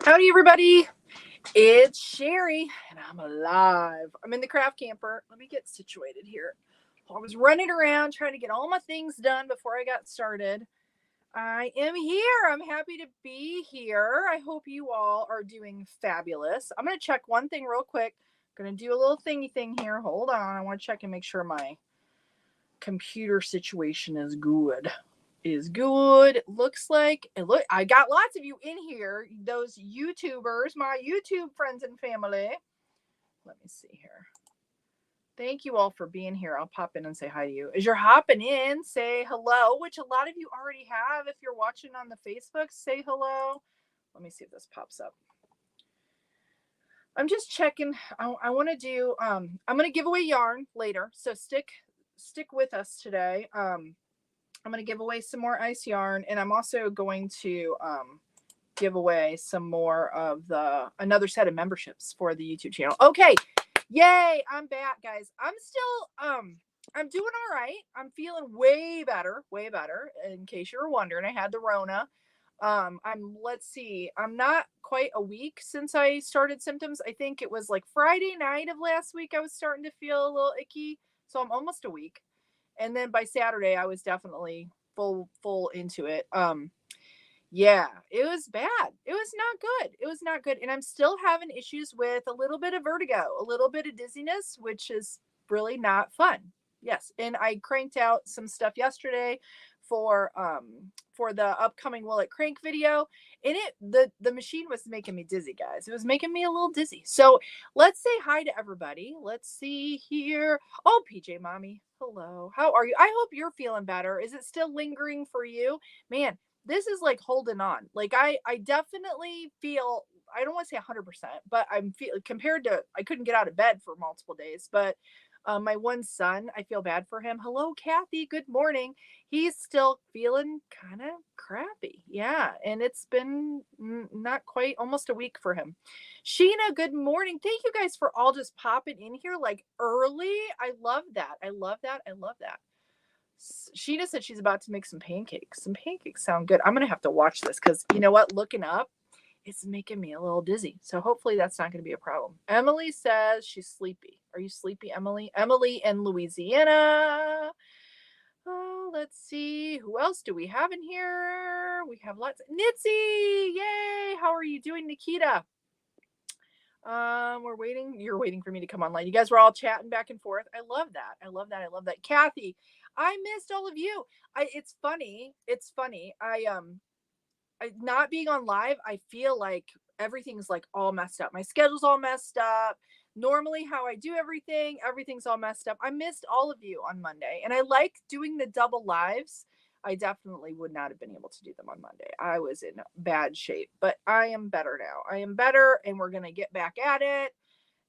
Howdy, everybody. It's Cheri, and I'm alive. I'm in the craft camper. Let me get situated here. I was running around trying to get all my things done before I got started. I am here. I'm happy to be here. I hope you all are doing fabulous. I'm going to check one thing real quick. I'm going to do a little thingy thing here. Hold on. I want to check and make sure my computer situation is good. Looks like I got lots of you in here, those YouTubers, my YouTube friends and family. Let me see here. Thank you all for being here. I'll pop in and say hi to you. As you're hopping in, say hello, which a lot of you already have. If you're watching on the Facebook, say hello. Let me see if this pops up. I'm just checking. I want to do I'm going to give away yarn later, so stick with us today. I'm going to give away some more ice yarn, and I'm also going to give away some more of another set of memberships for the YouTube channel. Okay, yay, I'm back, guys. I'm doing all right. I'm feeling way better. In case you were wondering, I had the Rona. Let's see, I'm not quite a week since I started symptoms. I think it was like Friday night of last week I was starting to feel a little icky, so I'm almost a week. And then by Saturday, I was definitely full into it. Yeah, it was bad. It was not good. And I'm still having issues with a little bit of vertigo, a little bit of dizziness, which is really not fun. Yes. And I cranked out some stuff yesterday for the upcoming Will It Crank video. And the machine was making me dizzy, guys. It was making me a little dizzy. So let's say hi to everybody. Let's see here. Oh, PJ Mommy. Hello. How are you? I hope you're feeling better. Is it still lingering for you? Man, this is like holding on. Like I definitely feel, I don't want to say 100%, but I'm feeling, compared to, I couldn't get out of bed for multiple days, but my one son, I feel bad for him. Hello, Kathy. Good morning. He's still feeling kind of crappy. Yeah. And it's been not quite almost a week for him. Sheena, good morning. Thank you guys for all just popping in here like early. I love that. Sheena said she's about to make some pancakes. Some pancakes sound good. I'm going to have to watch this because you know what? Looking up, it's making me a little dizzy. So hopefully that's not going to be a problem. Emily says she's sleepy. Are you sleepy, Emily? Emily in Louisiana. Oh, let's see. Who else do we have in here? We have lots. Nitzy! Yay! How are you doing, Nikita? We're waiting. You're waiting for me to come online. You guys were all chatting back and forth. I love that. Kathy, I missed all of you. It's funny. I not being on live, I feel like everything's like all messed up. My schedule's all messed up. Normally how I do everything's all messed up. I missed all of you on Monday, and I like doing the double lives. I definitely would not have been able to do them on Monday. I was in bad shape, but I am better now. And we're going to get back at it.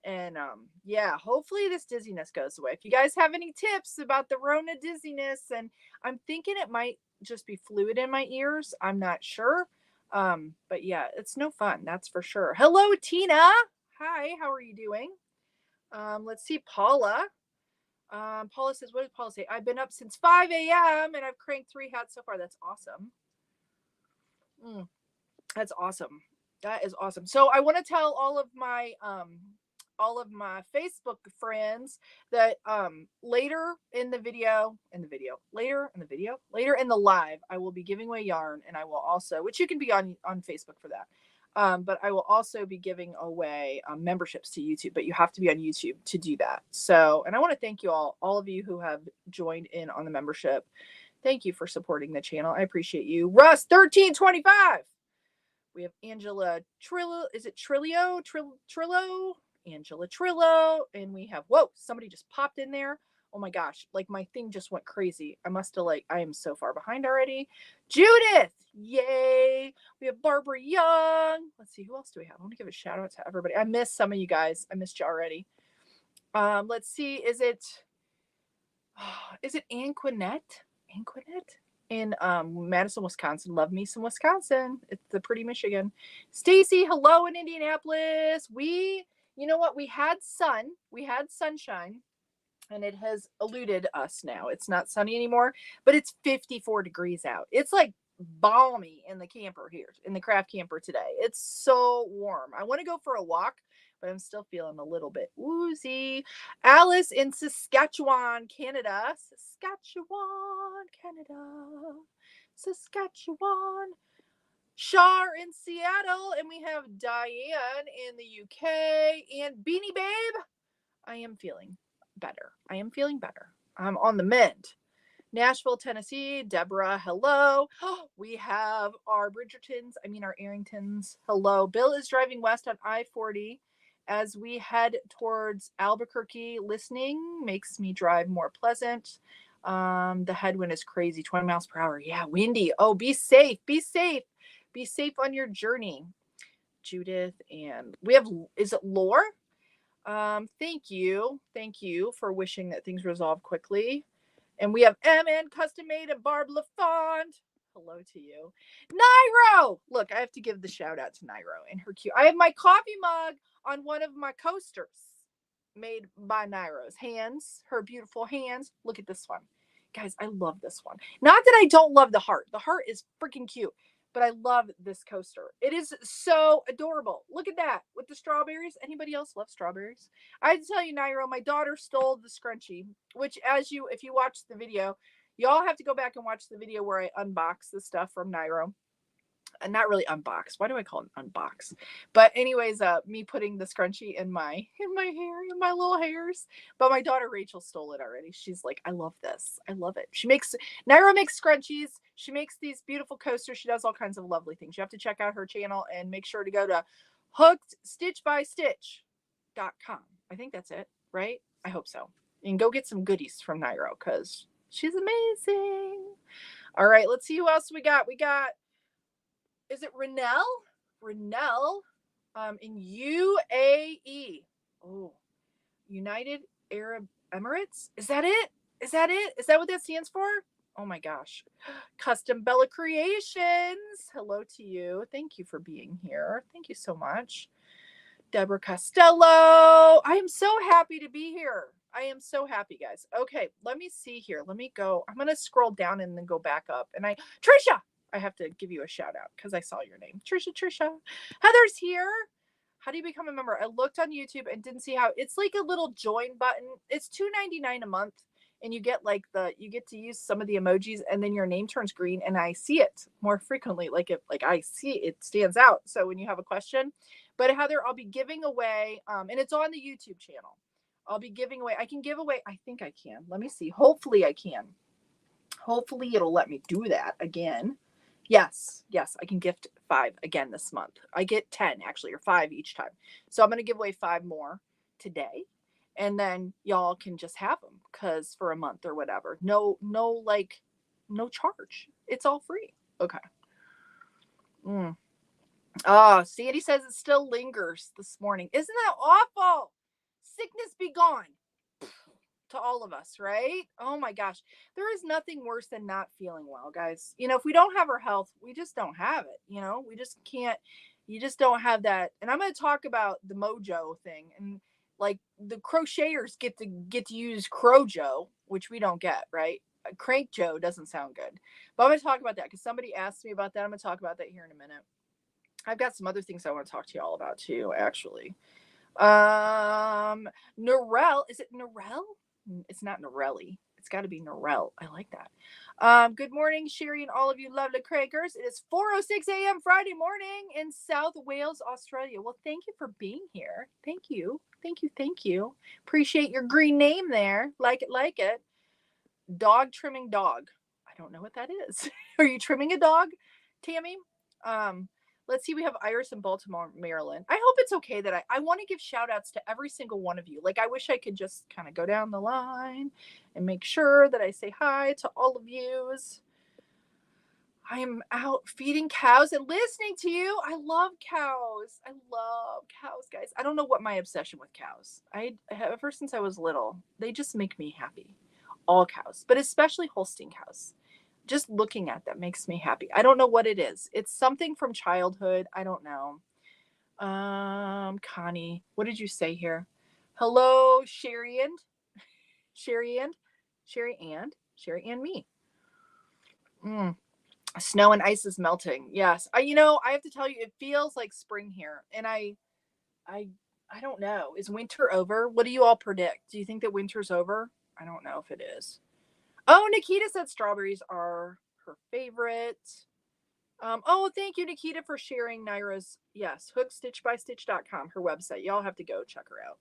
And yeah, hopefully this dizziness goes away. If you guys have any tips about the Rona dizziness, and I'm thinking it might just be fluid in my ears. I'm not sure. But yeah, it's no fun. That's for sure. Hello, Tina. Hi, how are you doing? Let's see, Paula. Paula says, what did Paula say? I've been up since 5 a.m. and I've cranked 3 hats so far. That's awesome. That's awesome. That is awesome. So I want to tell all of my Facebook friends that later in the live, I will be giving away yarn, and I will also, which you can be on Facebook for that. But I will also be giving away memberships to YouTube, but you have to be on YouTube to do that. So, and I want to thank you all of you who have joined in on the membership. Thank you for supporting the channel. I appreciate you. Russ 1325. We have Angela Trillo. Is it Trillo? Angela Trillo. And we have, whoa, somebody just popped in there. Oh my gosh, like my thing just went crazy. I am so far behind already. Judith, yay. We have Barbara Young. Let's see, who else do we have? I want to give a shout out to everybody. I missed some of you guys. I missed you already. Let's see, is it Anquinette? In Madison, Wisconsin. Love me some Wisconsin. It's the pretty Michigan. Stacy, hello in Indianapolis. You know what? We had sunshine, and it has eluded us now. It's not sunny anymore, but it's 54 degrees out. It's like balmy in the camper here, in the craft camper today. It's so warm. I want to go for a walk, but I'm still feeling a little bit woozy. Alice in Saskatchewan, Canada. Saskatchewan, Canada. Saskatchewan. Shar in Seattle, and we have Diane in the UK, and Beanie Babe. I am feeling better. I am feeling better. I'm on the mend. Nashville, Tennessee. Deborah, hello. We have our our Arringtons. Hello. Bill is driving west on I-40 as we head towards Albuquerque. Listening makes me drive more pleasant. The headwind is crazy, 20 miles per hour. Yeah, windy. Oh, be safe. Be safe. Be safe on your journey. Judith, and we have, is it Lore? Thank you. Thank you for wishing that things resolve quickly. And we have MN Custom Made and Barb LaFont. Hello to you. Nairo! Look, I have to give the shout out to Nairo and her cute. I have my coffee mug on one of my coasters made by Nairo's hands, her beautiful hands. Look at this one. Guys, I love this one. Not that I don't love the heart. The heart is freaking cute, but I love this coaster. It is so adorable. Look at that with the strawberries. Anybody else love strawberries? I have to tell you, Nairo, my daughter stole the scrunchie, which if you watch the video, y'all have to go back and watch the video where I unbox the stuff from Nairo. And not really unbox. Why do I call it unbox? But anyways, me putting the scrunchie in my hair, in my little hairs. But my daughter Rachel stole it already. She's like, I love this. I love it. Nairo makes scrunchies. She makes these beautiful coasters. She does all kinds of lovely things. You have to check out her channel and make sure to go to hookedstitchbystitch.com. I think that's it, right? I hope so. And go get some goodies from Nairo because she's amazing. All right, let's see who else we got. Is it Renell? Renell in UAE. Oh, United Arab Emirates? Is that it? Is that it? Is that what that stands for? Oh my gosh. Custom Bella Creations. Hello to you. Thank you for being here. Thank you so much. Deborah Costello. I am so happy to be here. I am so happy, guys. Okay, let me see here. Let me go. I'm going to scroll down and then go back up. And Trisha, I have to give you a shout out because I saw your name. Trisha. Heather's here. How do you become a member? I looked on YouTube and didn't see how. It's like a little join button. It's $2.99 a month. And you get to use some of the emojis, and then your name turns green, and I see it more frequently. I see it stands out. So when you have a question, but Heather, I'll be giving away, and it's on the YouTube channel. I'll be giving away. I can give away. I think I can. Let me see. Hopefully I can. Hopefully it'll let me do that again. Yes, I can gift 5 again this month. I get 10 actually, or 5 each time. So I'm going to give away 5 more today. And then y'all can just have them because for a month or whatever. No charge. It's all free. Okay. Sandy says it still lingers this morning. Isn't that awful? Sickness be gone. To all of us, right? Oh my gosh. There is nothing worse than not feeling well, guys. If we don't have our health, we just don't have it. We just can't, you just don't have that. And I'm going to talk about the mojo thing, and like the crocheters get to use Crojo, which we don't get, right? Crank Joe doesn't sound good, but I'm going to talk about that because somebody asked me about that. I'm going to talk about that here in a minute. I've got some other things I want to talk to you all about too, actually. Norel, is it Norel? It's not Norelli. It's got to be Norel. I like that. Good morning, Cheri, and all of you lovely crankers. It is 4:06 a.m. Friday morning in South Wales, Australia. Well, thank you for being here. Thank you. Appreciate your green name there. Like it. Dog trimming dog. I don't know what that is. Are you trimming a dog, Tammy? Let's see. We have Iris in Baltimore, Maryland. I hope it's okay that I want to give shout outs to every single one of you. Like, I wish I could just kind of go down the line and make sure that I say hi to all of yous. I am out feeding cows and listening to you. I love cows. Guys. I don't know what my obsession with cows. Ever since I was little, they just make me happy. All cows, but especially Holstein cows. Just looking at them makes me happy. I don't know what it is. It's something from childhood. I don't know. Connie, what did you say here? Hello, Cheri and me. Snow and ice is melting. Yes. I have to tell you, it feels like spring here. And I I don't know. Is winter over? What do you all predict? Do you think that winter's over? I don't know if it is. Oh, Nikita said strawberries are her favorite. Oh, thank you, Nikita, for sharing Naira's, yes, hookstitchbystitch.com, her website. Y'all have to go check her out.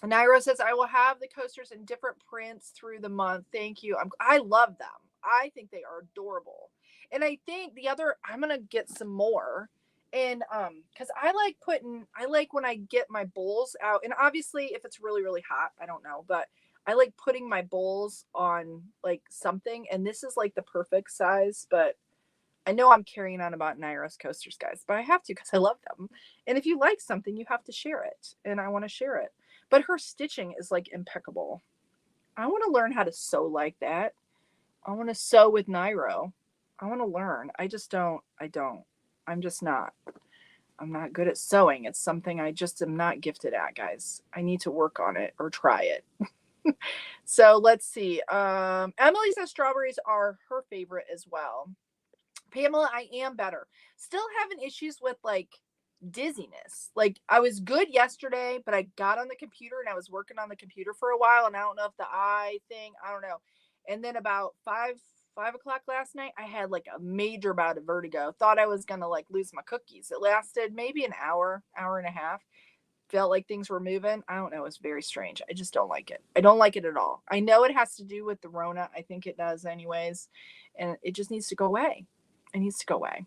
Naira says, I will have the coasters in different prints through the month. Thank you. I love them. I think they are adorable. And I think I'm going to get some more. And because I like when I get my bowls out. And obviously, if it's really, really hot, I don't know. But I like putting my bowls on like something. And this is like the perfect size. But I know I'm carrying on about Naira's coasters, guys, but I have to because I love them. And if you like something, you have to share it. And I want to share it. But her stitching is like impeccable. I want to learn how to sew like that. I want to sew with Nairo. I want to learn. I just don't. I'm just not. I'm not good at sewing. It's something I just am not gifted at, guys. I need to work on it or try it. So let's see. Emily says strawberries are her favorite as well. Pamela, I am better. Still having issues with like dizziness. Like I was good yesterday, but I got on the computer and I was working on the computer for a while, and I don't know if the eye thing, I don't know. And then about 5 o'clock last night, I had like a major bout of vertigo. Thought I was gonna like lose my cookies. It lasted maybe an hour and a half. Felt like things were moving. I don't know. It's very strange. I just don't like it. I don't like it at all. I know it has to do with the Rona. I think it does anyways. And it just needs to go away. It needs to go away.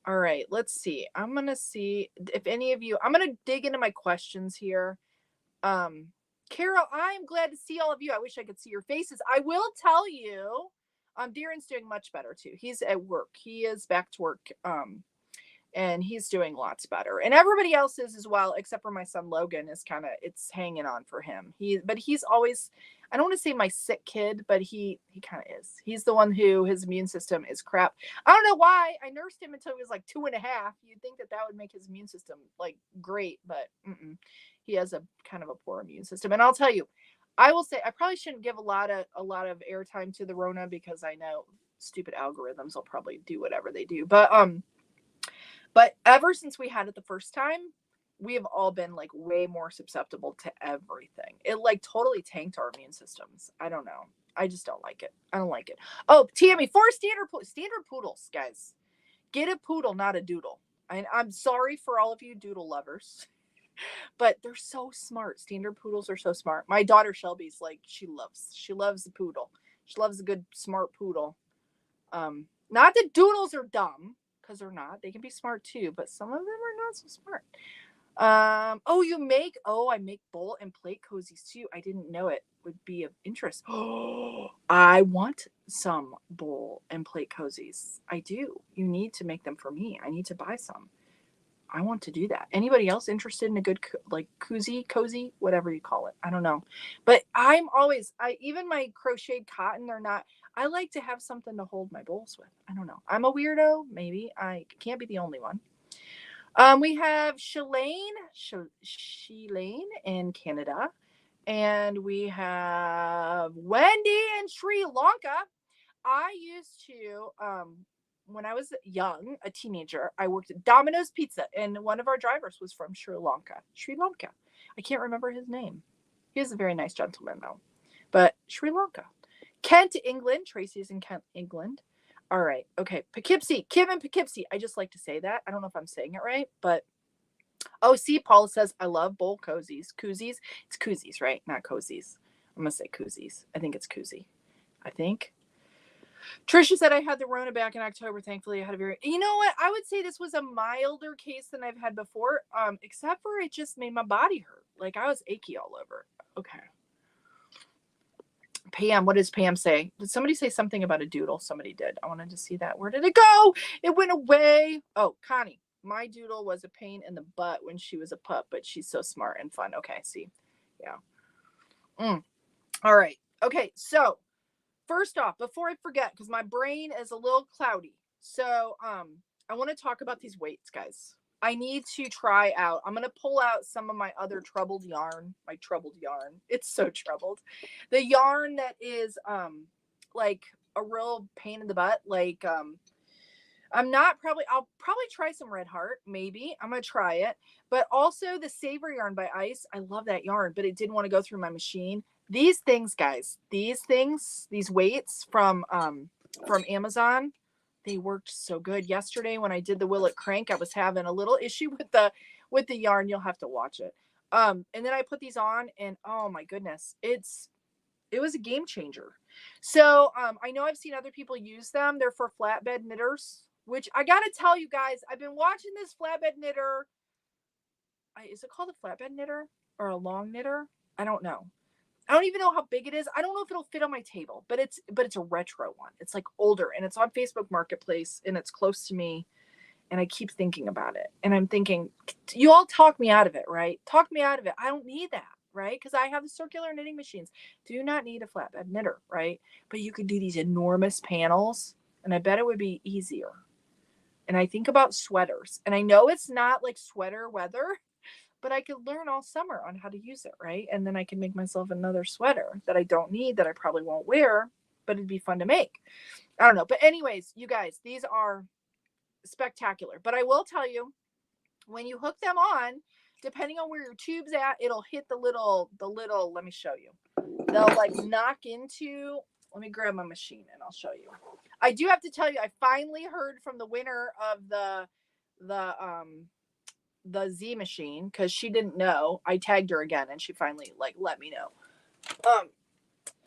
All right, let's see. I'm gonna see if any of you, I'm gonna dig into my questions here. Carol, I am glad to see all of you. I wish I could see your faces. I will tell you, Darren's doing much better too. He's at work. He is back to work. And he's doing lots better. And everybody else is as well, except for my son Logan is kind of, it's hanging on for him. But he's always, I don't want to say my sick kid, but he kind of is. He's the one who his immune system is crap. I don't know why. I nursed him until he was like 2.5. You'd think that would make his immune system like great, but he has a kind of a poor immune system. And I'll tell you, I will say I probably shouldn't give a lot of airtime to the Rona because I know stupid algorithms will probably do whatever they do. But ever since we had it the first time, we have all been like way more susceptible to everything. It like totally tanked our immune systems. I don't know. I just don't like it. I don't like it. Oh, Tammy, 4 standard poodles, guys. Get a poodle, not a doodle. I'm sorry for all of you doodle lovers, but they're so smart. Standard poodles are so smart. My daughter Shelby's like, she loves the poodle. She loves a good smart poodle. Not that doodles are dumb. Because they're not. They can be smart too, but some of them are not so smart. I make bowl and plate cozies too. I didn't know it would be of interest. Oh, I want some bowl and plate cozies. I do. You need to make them for me. I need to buy some. I want to do that. Anybody else interested in a good like cozy, whatever you call it? I don't know. But even my crocheted cotton, they're not, I like to have something to hold my bowls with. I don't know. I'm a weirdo. Maybe I can't be the only one. We have Shalane in Canada. And we have Wendy in Sri Lanka. I used to, when I was young, a teenager, I worked at Domino's Pizza, and one of our drivers was from Sri Lanka. I can't remember his name. He is a very nice gentleman, though. But Sri Lanka. Kent, England. Tracy's in Kent, England. All right. Okay. Poughkeepsie. Kim and Poughkeepsie. I just like to say that. I don't know if I'm saying it right, but oh, see, Paula says, I love bowl cozies. Koozies. It's koozies, right? Not cozies. I'm going to say koozies. I think it's koozie. I think. Trisha said I had the Rona back in October. Thankfully, I had a very, you know what? I would say this was a milder case than I've had before, except for it just made my body hurt. Like I was achy all over. Okay. Pam, what does Pam say? Did somebody say something about a doodle? Somebody did. I wanted to see that. Where did it go? It went away. Oh, Connie. My doodle was a pain in the butt when she was a pup, but she's so smart and fun. Okay, see. Yeah. All right. Okay, so first off, before I forget, because my brain is a little cloudy. So I want to talk about these weights, guys. I need to try out. I'm going to pull out some of my other troubled yarn. It's so troubled. The yarn that is like a real pain in the butt. Like, I'll probably try some Red Heart. Maybe I'm going to try it, but also the Savor yarn by Ice. I love that yarn, but it didn't want to go through my machine. These things, guys, these weights from Amazon, they worked so good. Yesterday when I did the Will It Crank, I was having a little issue with the yarn. You'll have to watch it. And then I put these on and oh my goodness, it was a game changer. So I know I've seen other people use them. They're for flatbed knitters, which I got to tell you guys, I've been watching this flatbed knitter. Is it called a flatbed knitter or a long knitter? I don't know. I don't even know how big it is. I don't know if it'll fit on my table, but it's a retro one. It's like older and it's on Facebook Marketplace and it's close to me. And I keep thinking about it. And I'm thinking, you all talk me out of it, right? Talk me out of it. I don't need that, right? Because I have the circular knitting machines. Do not need a flatbed knitter, right? But you could do these enormous panels, and I bet it would be easier. And I think about sweaters. And I know it's not like sweater weather, but I could learn all summer on how to use it, right? And then I can make myself another sweater that I don't need, that I probably won't wear, but it'd be fun to make. I don't know. But anyways, you guys, these are spectacular. But I will tell you, when you hook them on, depending on where your tube's at, it'll hit the little, let me show you. They'll like knock into, let me grab my machine and I'll show you. I do have to tell you, I finally heard from the winner of the Z machine, because she didn't know. I tagged her again and she finally like let me know.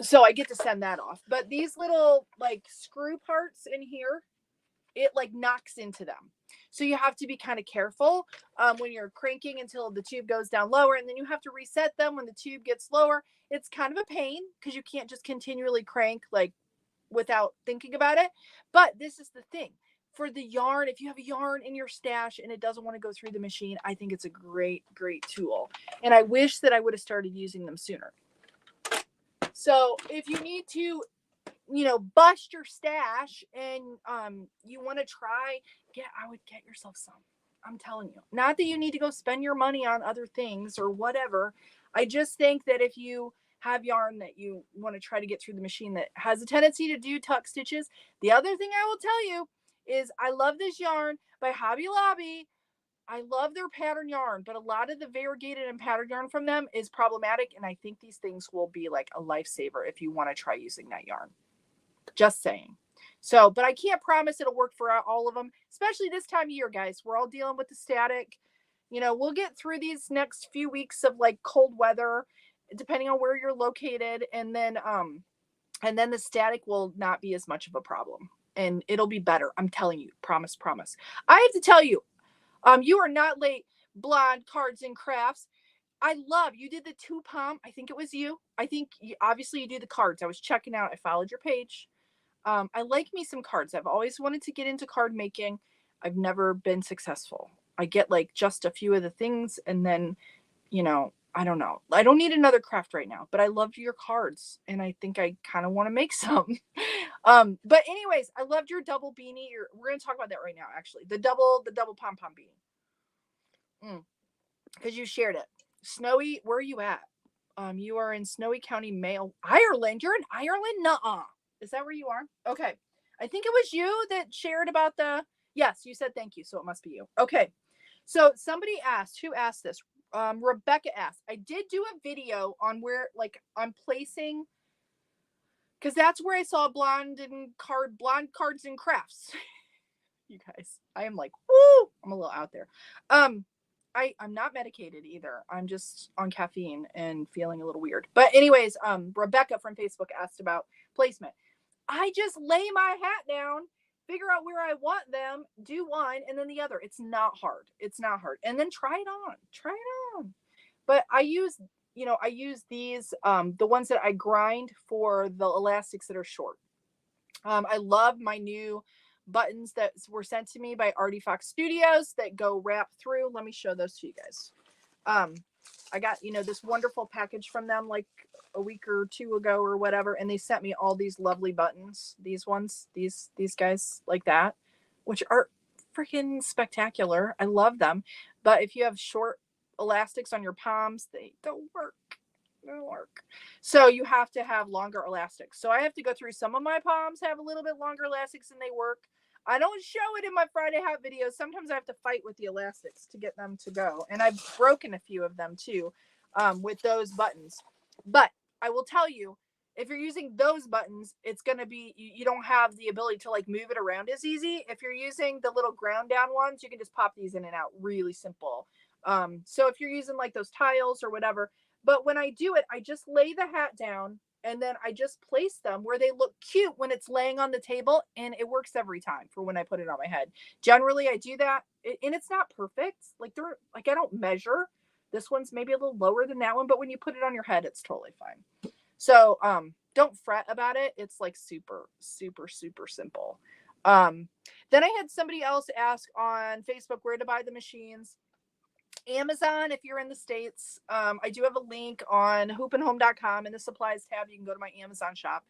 So I get to send that off. But these little like screw parts in here, it like knocks into them. So you have to be kind of careful when you're cranking until the tube goes down lower, and then you have to reset them when the tube gets lower. It's kind of a pain because you can't just continually crank like without thinking about it. But this is the thing. For the yarn, if you have a yarn in your stash and it doesn't want to go through the machine, I think it's a great, great tool. And I wish that I would have started using them sooner. So if you need to, bust your stash and you want to try, I would get yourself some. I'm telling you. Not that you need to go spend your money on other things or whatever. I just think that if you have yarn that you want to try to get through the machine that has a tendency to do tuck stitches. The other thing I will tell you is I love this yarn by Hobby Lobby. I love their pattern yarn, but a lot of the variegated and pattern yarn from them is problematic. And I think these things will be like a lifesaver if you want to try using that yarn. Just saying. So, but I can't promise it'll work for all of them, especially this time of year, guys. We're all dealing with the static. We'll get through these next few weeks of like cold weather, depending on where you're located. And then the static will not be as much of a problem and it'll be better. I'm telling you, promise. I have to tell you, you are not late, Blonde Cards and Crafts. I love you did the 2-pom. I think it was you. I think obviously you do the cards. I was checking out. I followed your page. I like me some cards. I've always wanted to get into card making. I've never been successful. I get like just a few of the things and then, I don't know. I don't need another craft right now, but I loved your cards and I think I kind of want to make some. But anyways, I loved your double beanie. We're going to talk about that right now, actually. The double pom-pom beanie. Because you shared it. Snowy, where are you at? You are in Snowy County, Mayo, Ireland. You're in Ireland? Nuh-uh. Is that where you are? Okay. I think it was you that shared about yes, you said thank you, so it must be you. Okay. So somebody asked, who asked this? Rebecca asked, I did do a video on where, like, I'm placing, because that's where I saw Blonde Cards and Crafts. You guys, I am like, woo, I'm a little out there. I'm not medicated either. I'm just on caffeine and feeling a little weird. But anyways, Rebecca from Facebook asked about placement. I just lay my hat down, figure out where I want them, do one, and then the other. It's not hard. And then try it on. But I use these, the ones that I grind for the elastics that are short. I love my new buttons that were sent to me by Artie Fox Studios that go wrap through. Let me show those to you guys. I got, this wonderful package from them like a week or two ago or whatever. And they sent me all these lovely buttons, these ones, these guys like that, which are freaking spectacular. I love them. But if you have short elastics on your palms, they don't work. It'll work. So you have to have longer elastics. So I have to go through, some of my palms have a little bit longer elastics and they work. I don't show it in my Friday hat videos. Sometimes I have to fight with the elastics to get them to go. And I've broken a few of them too, with those buttons. But I will tell you, if you're using those buttons, it's going to be, you don't have the ability to like move it around as easy. If you're using the little ground down ones, you can just pop these in and out really simple. So if you're using like those tiles or whatever, but when I do it, I just lay the hat down and then I just place them where they look cute when it's laying on the table, and it works every time for when I put it on my head. Generally, I do that, and it's not perfect. Like they're like, I don't measure. This one's maybe a little lower than that one, but when you put it on your head, it's totally fine. So don't fret about it. It's like super, super, super simple. Then I had somebody else ask on Facebook where to buy the machines. Amazon, if you're in the States. I do have a link on hoopandhome.com in the supplies tab. You can go to my Amazon shop.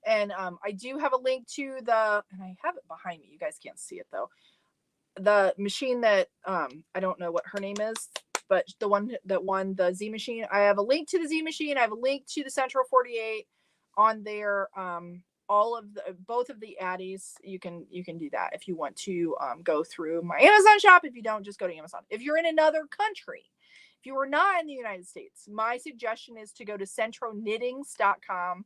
And I do have a link to and I have it behind me. You guys can't see it though. The machine that, I don't know what her name is, but the one that won the Z machine. I have a link to the Z machine. I have a link to the Centro 48 on there. Both of the Addies, you can do that if you want to go through my Amazon shop. If you don't, just go to Amazon. If you're in another country, if you are not in the United States, my suggestion is to go to centroknittings.com,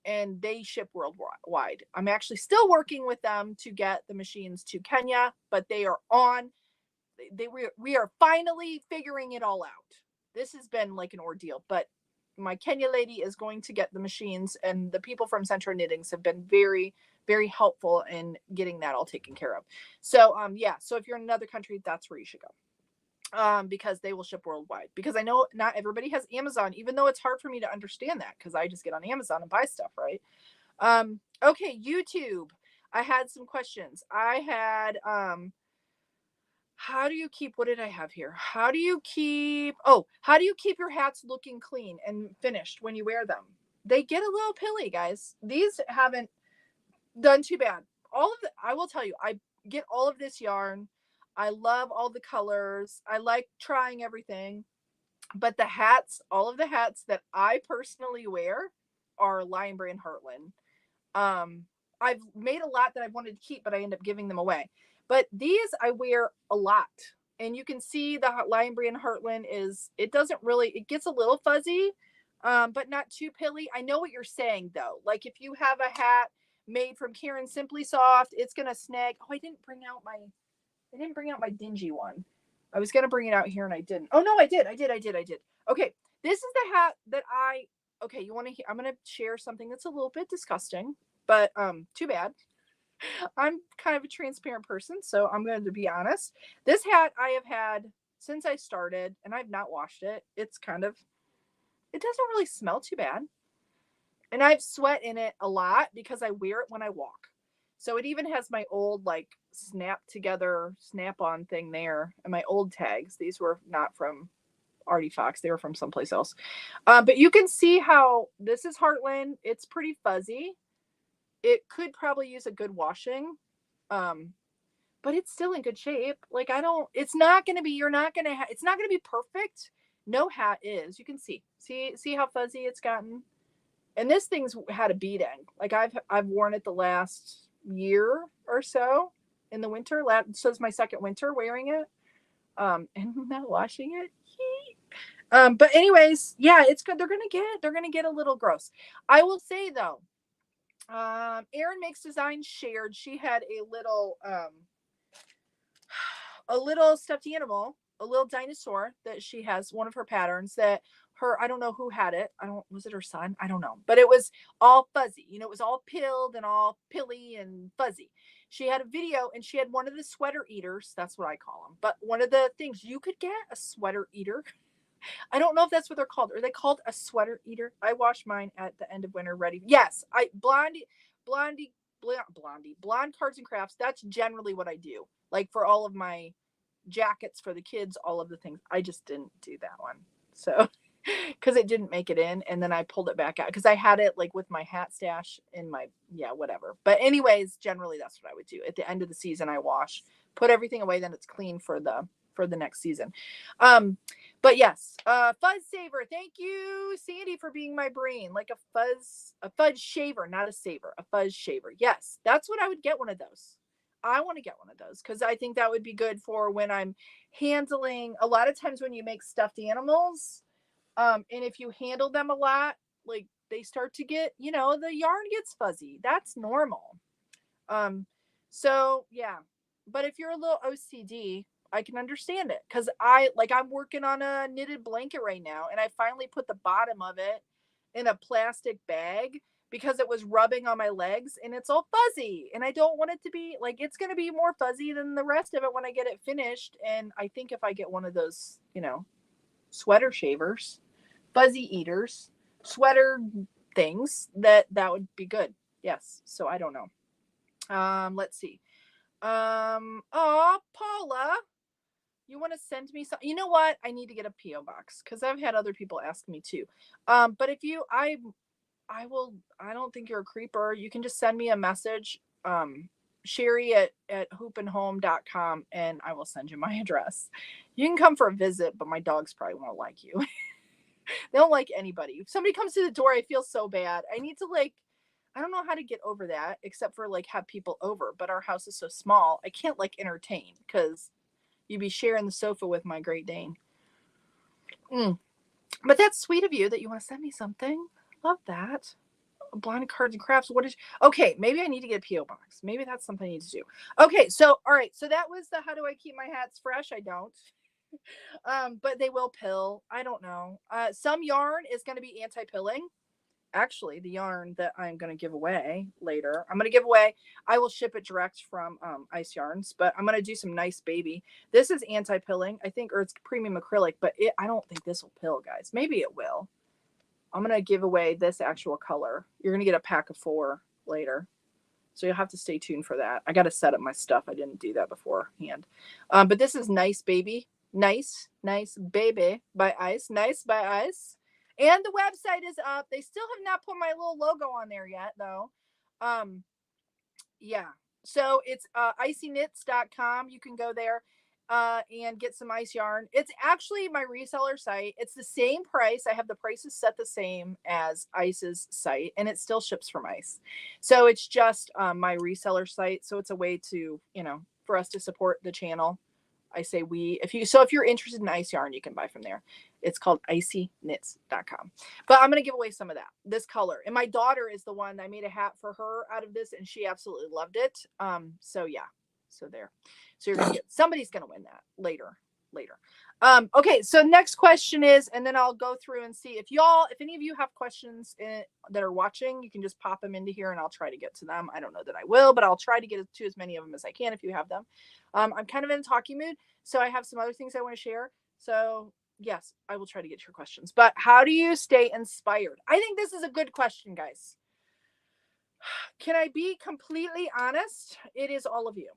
and they ship worldwide. I'm actually still working with them to get the machines to Kenya, but they are on. We are finally figuring it all out. This has been like an ordeal, but my Kenya lady is going to get the machines, and the people from Centro Knittings have been very, very helpful in getting that all taken care of. So, yeah. So if you're in another country, that's where you should go. Because they will ship worldwide. Because I know not everybody has Amazon, even though it's hard for me to understand that because I just get on Amazon and buy stuff, right? Okay, YouTube. I had some questions. I had, how do you keep, what did I have here? How do you keep your hats looking clean and finished when you wear them? They get a little pilly, guys. These haven't done too bad. I will tell you, I get all of this yarn. I love all the colors. I like trying everything. But the hats, all of the hats that I personally wear are Lion Brand Heartland. I've made a lot that I wanted to keep, but I end up giving them away. But these I wear a lot. And you can see the Lion Brand Heartland it gets a little fuzzy, but not too pilly. I know what you're saying though. Like if you have a hat made from Karen Simply Soft, it's going to snag. Oh, I didn't bring out my dingy one. I was going to bring it out here and I didn't. Oh no, I did. Okay. This is the hat that okay, you want to hear, I'm going to share something that's a little bit disgusting, but too bad. I'm kind of a transparent person, so I'm going to be honest. This hat I have had since I started, and I've not washed it. It doesn't really smell too bad. And I've sweat in it a lot because I wear it when I walk. So it even has my old like snap on thing there, and my old tags. These were not from Artie Fox. They were from someplace else. But you can see how this is Heartland. It's pretty fuzzy. It could probably use a good washing, but it's still in good shape. Like it's not going to be perfect. No hat is. You can see how fuzzy it's gotten. And this thing's had a beating. Like I've worn it the last year or so in the winter. So it's my second winter wearing it, and I'm not washing it. But anyways, yeah, it's good. They're gonna get a little gross. I will say though, Erin Makes Design shared, she had a little stuffed animal, a little dinosaur that she has, one of her patterns that I don't know who had it. Was it her son? I don't know. But it was all fuzzy. It was all pilled and all pilly and fuzzy. She had a video and she had one of the sweater eaters. That's what I call them. But one of the things you could get, a sweater eater. I don't know if that's what they're called. Are they called a sweater eater? I wash mine at the end of winter ready. Yes, blonde cards and crafts. That's generally what I do. Like for all of my jackets for the kids, all of the things. I just didn't do that one. So, because it didn't make it in, and then I pulled it back out because I had it like with my hat stash in my, whatever. But anyways, generally that's what I would do. At the end of the season, I wash, put everything away, then it's clean for the next season. But yes, fuzz saver. Thank you, Sandy, for being my brain. Like a fudge shaver, not a saver, a fuzz shaver. Yes, that's what I would get one of those. I want to get one of those because I think that would be good for when I'm handling. A lot of times when you make stuffed animals, and if you handle them a lot, like they start to get, the yarn gets fuzzy. That's normal. Um, so yeah, but if you're a little OCD, I can understand it because I'm working on a knitted blanket right now, and I finally put the bottom of it in a plastic bag because it was rubbing on my legs and it's all fuzzy, and I don't want it to be like it's going to be more fuzzy than the rest of it when I get it finished. And I think if I get one of those, sweater shavers, fuzzy eaters, sweater things, that would be good. Yes. So I don't know. Let's see. Paula, you want to send me some? You know what? I need to get a PO box because I've had other people ask me too. But if you, I will. I don't think you're a creeper. You can just send me a message. Cheri at hoopandhome.com, and I will send you my address. You can come for a visit, but my dogs probably won't like you. They don't like anybody. If somebody comes to the door, I feel so bad. I need to I don't know how to get over that except for have people over, but our house is so small. I can't entertain because you'd be sharing the sofa with my Great Dane. But that's sweet of you that you want to send me something. Love that. Blind Cards and Crafts. Okay, maybe I need to get a PO box. Maybe that's something I need to do. Okay, so all right, so that was the how do I keep my hats fresh? I don't. But they will pill. I don't know. Some yarn is going to be anti-pilling. Actually, the yarn that I'm going to give away later, I will ship it direct from Ice Yarns, but I'm going to do some Nice Baby. This is anti-pilling, I think, or it's premium acrylic, but I don't think this will pill, guys. Maybe it will. I'm going to give away this actual color. You're going to get a pack of 4 later. So you'll have to stay tuned for that. I got to set up my stuff. I didn't do that beforehand. But this is Nice Baby. Nice Baby by Ice. Nice by Ice. And the website is up. They still have not put my little logo on there yet, though. Yeah. So it's icyknits.com. You can go there and get some ice yarn. It's actually my reseller site. It's the same price. I have the prices set the same as Ice's site, and it still ships from Ice. So it's just my reseller site. So it's a way to, for us to support the channel. I say we. If you're interested in ice yarn, you can buy from there. It's called icyknits.com. But I'm going to give away some of that, this color. And my daughter is the one, I made a hat for her out of this, and she absolutely loved it. So yeah. So there. So you're going to somebody's going to win that later. Okay. So next question is, and then I'll go through and see if any of you have questions that are watching, you can just pop them into here and I'll try to get to them. I don't know that I will, but I'll try to get to as many of them as I can if you have them. I'm kind of in a talking mood, so I have some other things I want to share. So yes, I will try to get to your questions. But how do you stay inspired? I think this is a good question, guys. Can I be completely honest? It is all of you.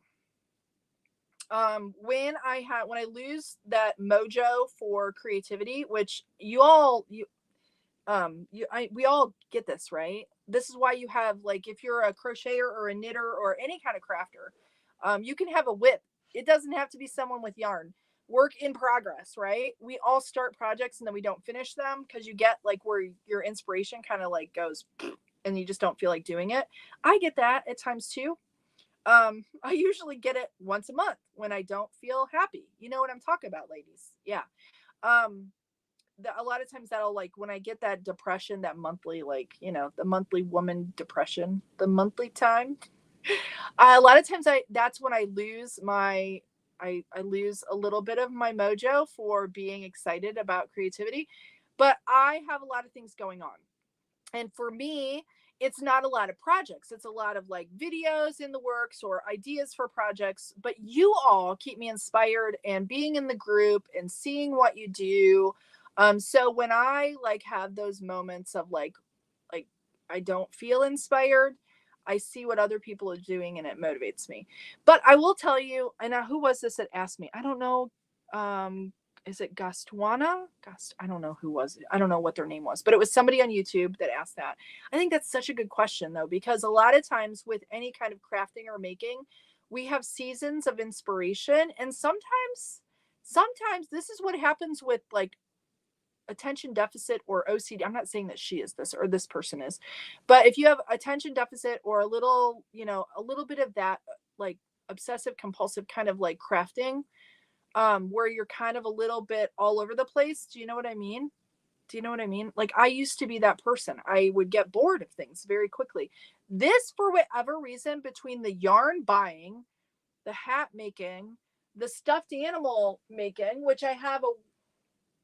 When I lose that mojo for creativity, which we all get this, right? This is why you have, if you're a crocheter or a knitter or any kind of crafter, you can have a whip. It doesn't have to be someone with yarn. Work in progress, right? We all start projects and then we don't finish them because you get where your inspiration kind of goes and you just don't feel like doing it. I get that at times too. I usually get it once a month when I don't feel happy. You know what I'm talking about, ladies? Yeah. A lot of times that'll when I get that depression, that monthly, the monthly woman depression, the monthly time. A lot of times that's when I lose I lose a little bit of my mojo for being excited about creativity, but I have a lot of things going on. And for me, it's not a lot of projects. It's a lot of videos in the works or ideas for projects, but you all keep me inspired and being in the group and seeing what you do. So when I have those moments of I don't feel inspired, I see what other people are doing and it motivates me. But I will tell you, and who was this that asked me? I don't know. Is it Gustwana? I don't know who was it. I don't know what their name was, but it was somebody on YouTube that asked that. I think that's such a good question though, because a lot of times with any kind of crafting or making, we have seasons of inspiration, and sometimes sometimes this is what happens with like attention deficit or OCD. I'm not saying that she is this or this person is, but if you have attention deficit or a little, a little bit of that, like obsessive compulsive kind of like crafting, where you're kind of a little bit all over the place. Do you know what I mean? Do you know what I mean? Like I used to be that person. I would get bored of things very quickly. This, for whatever reason, between the yarn buying, the hat making, the stuffed animal making, which I have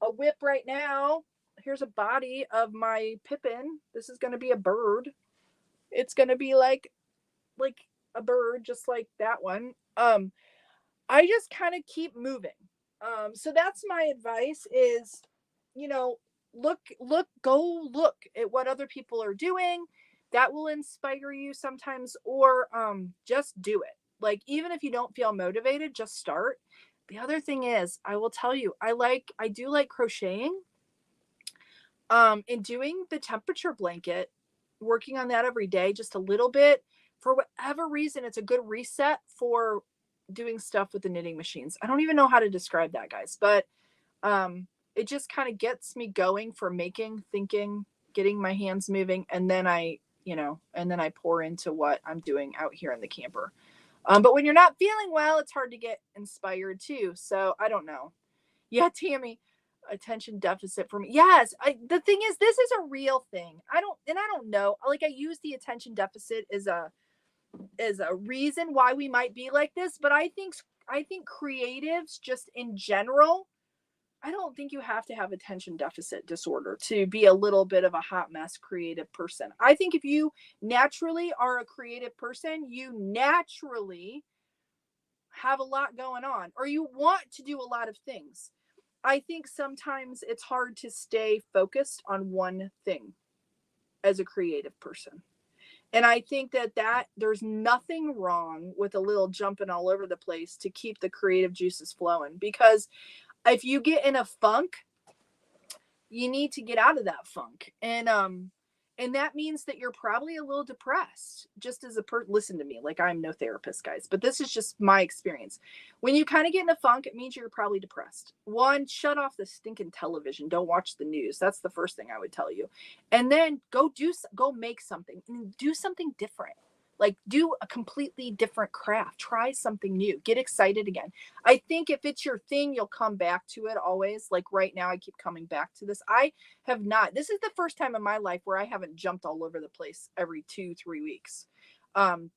a whip right now. Here's a body of my Pippin. This is going to be a bird. It's going to be like a bird, just like that one. I just kind of keep moving. So that's my advice is, you know, go look at what other people are doing. That will inspire you sometimes, or just do it. Like, even if you don't feel motivated, just start. The other thing is, I will tell you, I do like crocheting. And doing the temperature blanket, working on that every day, just a little bit. For whatever reason, it's a good reset for doing stuff with the knitting machines. I don't even know how to describe that, guys, but it just kind of gets me going for making, thinking, getting my hands moving, and then I pour into what I'm doing out here in the camper. But when you're not feeling well, it's hard to get inspired too. So I don't know. Yeah, Tammy, attention deficit for me. Yes, the thing is, this is a real thing. I don't know. Like, I use the attention deficit as a reason why we might be like this, but I think creatives just in general, I don't think you have to have attention deficit disorder to be a little bit of a hot mess creative person. I think if you naturally are a creative person, you naturally have a lot going on, or you want to do a lot of things. I think sometimes it's hard to stay focused on one thing as a creative person. And I think that there's nothing wrong with a little jumping all over the place to keep the creative juices flowing, because if you get in a funk, you need to get out of that funk. And that means that you're probably a little depressed. Just as listen to me, like, I'm no therapist, guys, but this is just my experience. When you kind of get in a funk, it means you're probably depressed. One, shut off the stinking television. Don't watch the news. That's the first thing I would tell you. And then go make something and do something different. Like, do a completely different craft. Try something new. Get excited again. I think if it's your thing, you'll come back to it always. Like right now, I keep coming back to this. I have not. This is the first time in my life where I haven't jumped all over the place every 2-3 weeks.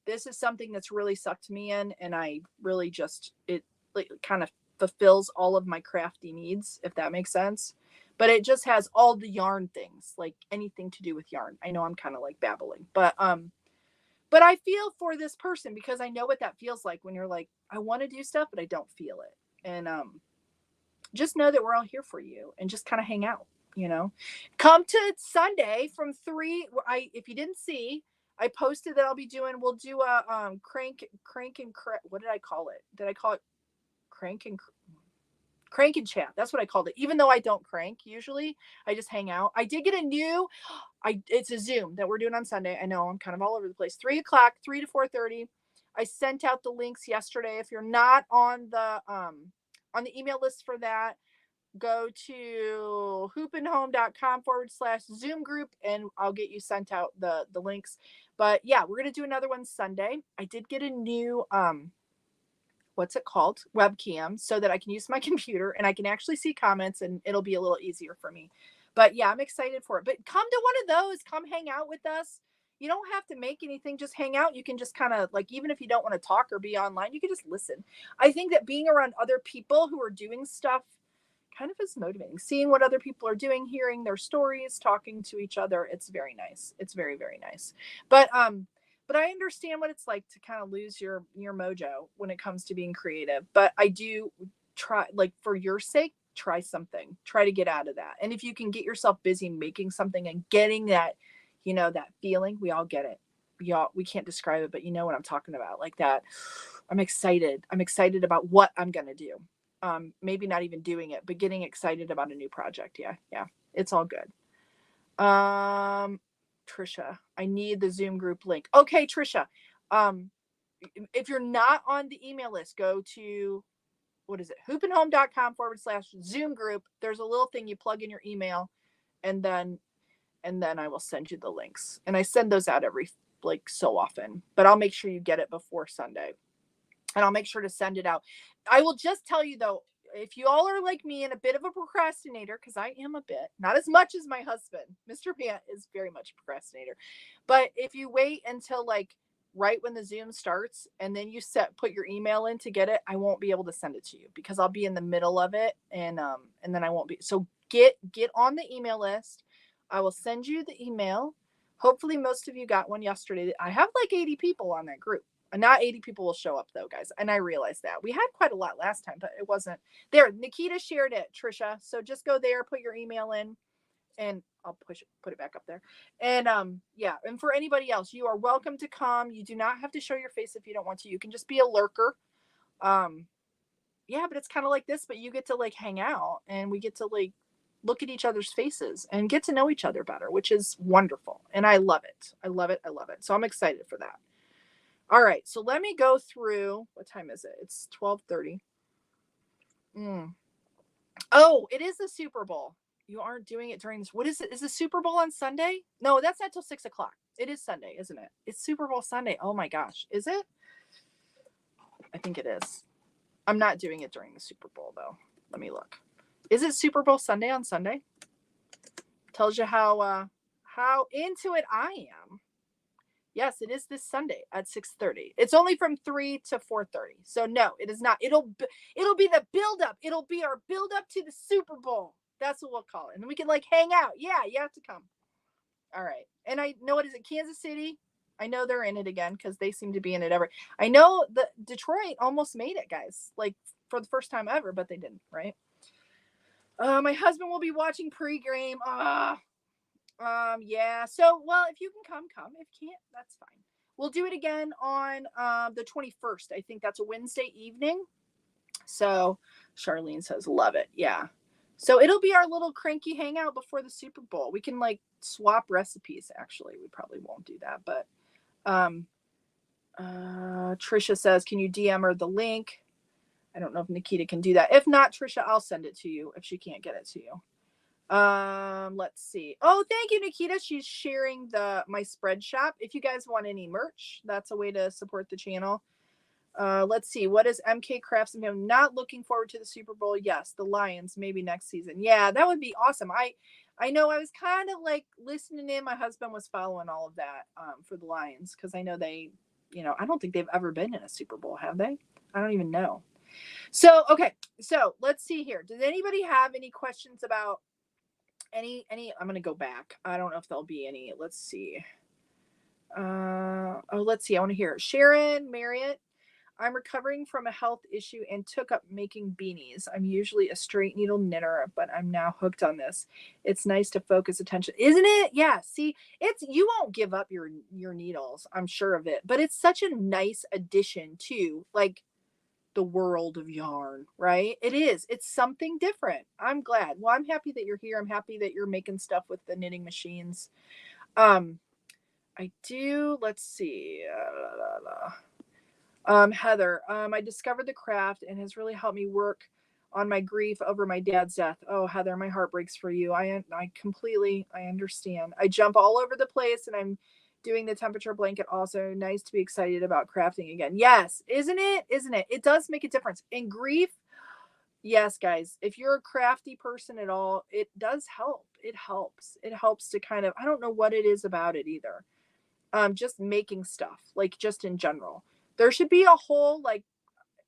This is something that's really sucked me in, and I really just, it like, kind of fulfills all of my crafty needs, if that makes sense. But it just has all the yarn things, like anything to do with yarn. I know I'm kind of like babbling, but I feel for this person, because I know what that feels like when you're like, I want to do stuff, but I don't feel it. And just know that we're all here for you, and just kind of hang out. Come to Sunday from 3. If you didn't see, I posted that we'll do a crank and what did I call it? Did I call it crank and chat? That's what I called it. Even though I don't crank usually, I just hang out. I did get a new, it's a Zoom that we're doing on Sunday. I know I'm kind of all over the place. 3 o'clock, 3 to 4:30. I sent out the links yesterday. If you're not on the email list for that, go to hoopandhome.com/Zoom group, and I'll get you sent out the links. But yeah, we're going to do another one Sunday. I did get a new, what's it called? Webcam, so that I can use my computer and I can actually see comments, and it'll be a little easier for me. But yeah, I'm excited for it. But come to one of those, come hang out with us. You don't have to make anything, just hang out. You can just kind of like, even if you don't want to talk or be online, you can just listen. I think that being around other people who are doing stuff kind of is motivating. Seeing what other people are doing, hearing their stories, talking to each other, it's very nice. It's very, very nice. But I understand what it's like to kind of lose your mojo when it comes to being creative. But I do try, like, for your sake, try something. Try to get out of that. And if you can get yourself busy making something and getting that, that feeling, we all get it. We can't describe it, but you know what I'm talking about. Like that. I'm excited. I'm excited about what I'm going to do. Maybe not even doing it, but getting excited about a new project. Yeah. It's all good. Trisha, I need the Zoom group link. Okay, Trisha. If you're not on the email list, go to what is it? hoopandhome.com/Zoom group. There's a little thing you plug in your email, and then I will send you the links. And I send those out every like so often, but I'll make sure you get it before Sunday. And I'll make sure to send it out. I will just tell you though, if you all are like me and a bit of a procrastinator, because I am a bit, not as much as my husband, Mr. Pant is very much a procrastinator. But if you wait until like right when the Zoom starts and then you put your email in to get it, I won't be able to send it to you because I'll be in the middle of it, and then I won't be. So get on the email list. I will send you the email. Hopefully most of you got one yesterday. I have like 80 people on that group. Not 80 people will show up though, guys. And I realized that. We had quite a lot last time, but it wasn't there. Nikita shared it, Trisha. So just go there, put your email in, and I'll put it back up there. And yeah, and for anybody else, you are welcome to come. You do not have to show your face if you don't want to. You can just be a lurker. Yeah, but it's kind of like this, but you get to like hang out and we get to like look at each other's faces and get to know each other better, which is wonderful. And I love it. I love it. I love it. So I'm excited for that. All right, so let me go through. What time is it? It's 12:30. Oh, it is the Super Bowl. You aren't doing it during this. What is it? Is the Super Bowl on Sunday? No, that's not till 6 o'clock. It is Sunday, isn't it? It's Super Bowl Sunday. Oh my gosh. Is it? I think it is. I'm not doing it during the Super Bowl though. Let me look. Is it Super Bowl Sunday on Sunday? Tells you how into it I am. Yes, it is this Sunday at 6:30. It's only from 3 to 4:30. So no, it is not. It'll be the build up. It'll be our build up to the Super Bowl. That's what we'll call it. And we can like hang out. Yeah, you have to come. All right. And I know, what is it? Kansas City. I know they're in it again because they seem to be in it every. I know that Detroit almost made it, guys, like for the first time ever, but they didn't, right? My husband will be watching pregame. Yeah. So, well, if you can come. If you can't, that's fine. We'll do it again on the 21st. I think that's a Wednesday evening. So Charlene says, love it. Yeah. So it'll be our little cranky hangout before the Super Bowl. We can like swap recipes. Actually, we probably won't do that, but Trisha says, can you DM her the link? I don't know if Nikita can do that. If not, Trisha, I'll send it to you if she can't get it to you. Let's see. Oh, thank you, Nikita. She's sharing my spread shop. If you guys want any merch, that's a way to support the channel. Let's see. What is MK Crafts? I'm not looking forward to the Super Bowl. Yes, the Lions, maybe next season. Yeah, that would be awesome. I know I was kind of like listening in. My husband was following all of that for the Lions because I know they, I don't think they've ever been in a Super Bowl, have they? I don't even know. So, okay. So let's see here. Does anybody have any questions about any, I'm going to go back. I don't know if there'll be any. Let's see. Let's see. I want to hear it. Sharon Marriott. I'm recovering from a health issue and took up making beanies. I'm usually a straight needle knitter, but I'm now hooked on this. It's nice to focus attention, isn't it? Yeah. See, you won't give up your needles. I'm sure of it, but it's such a nice addition to like the world of yarn, right? It is. It's something different. I'm glad. Well, I'm happy that you're here. I'm happy that you're making stuff with the knitting machines. I do. Let's see. Heather, I discovered the craft and has really helped me work on my grief over my dad's death. Oh, Heather, my heart breaks for you. I understand. I jump all over the place and I'm doing the temperature blanket also. Nice to be excited about crafting again. Yes. Isn't it? It does make a difference in grief. Yes, guys, if you're a crafty person at all, it does help. It helps to kind of, I don't know what it is about it either. Just making stuff, like just in general. There should be a whole, like,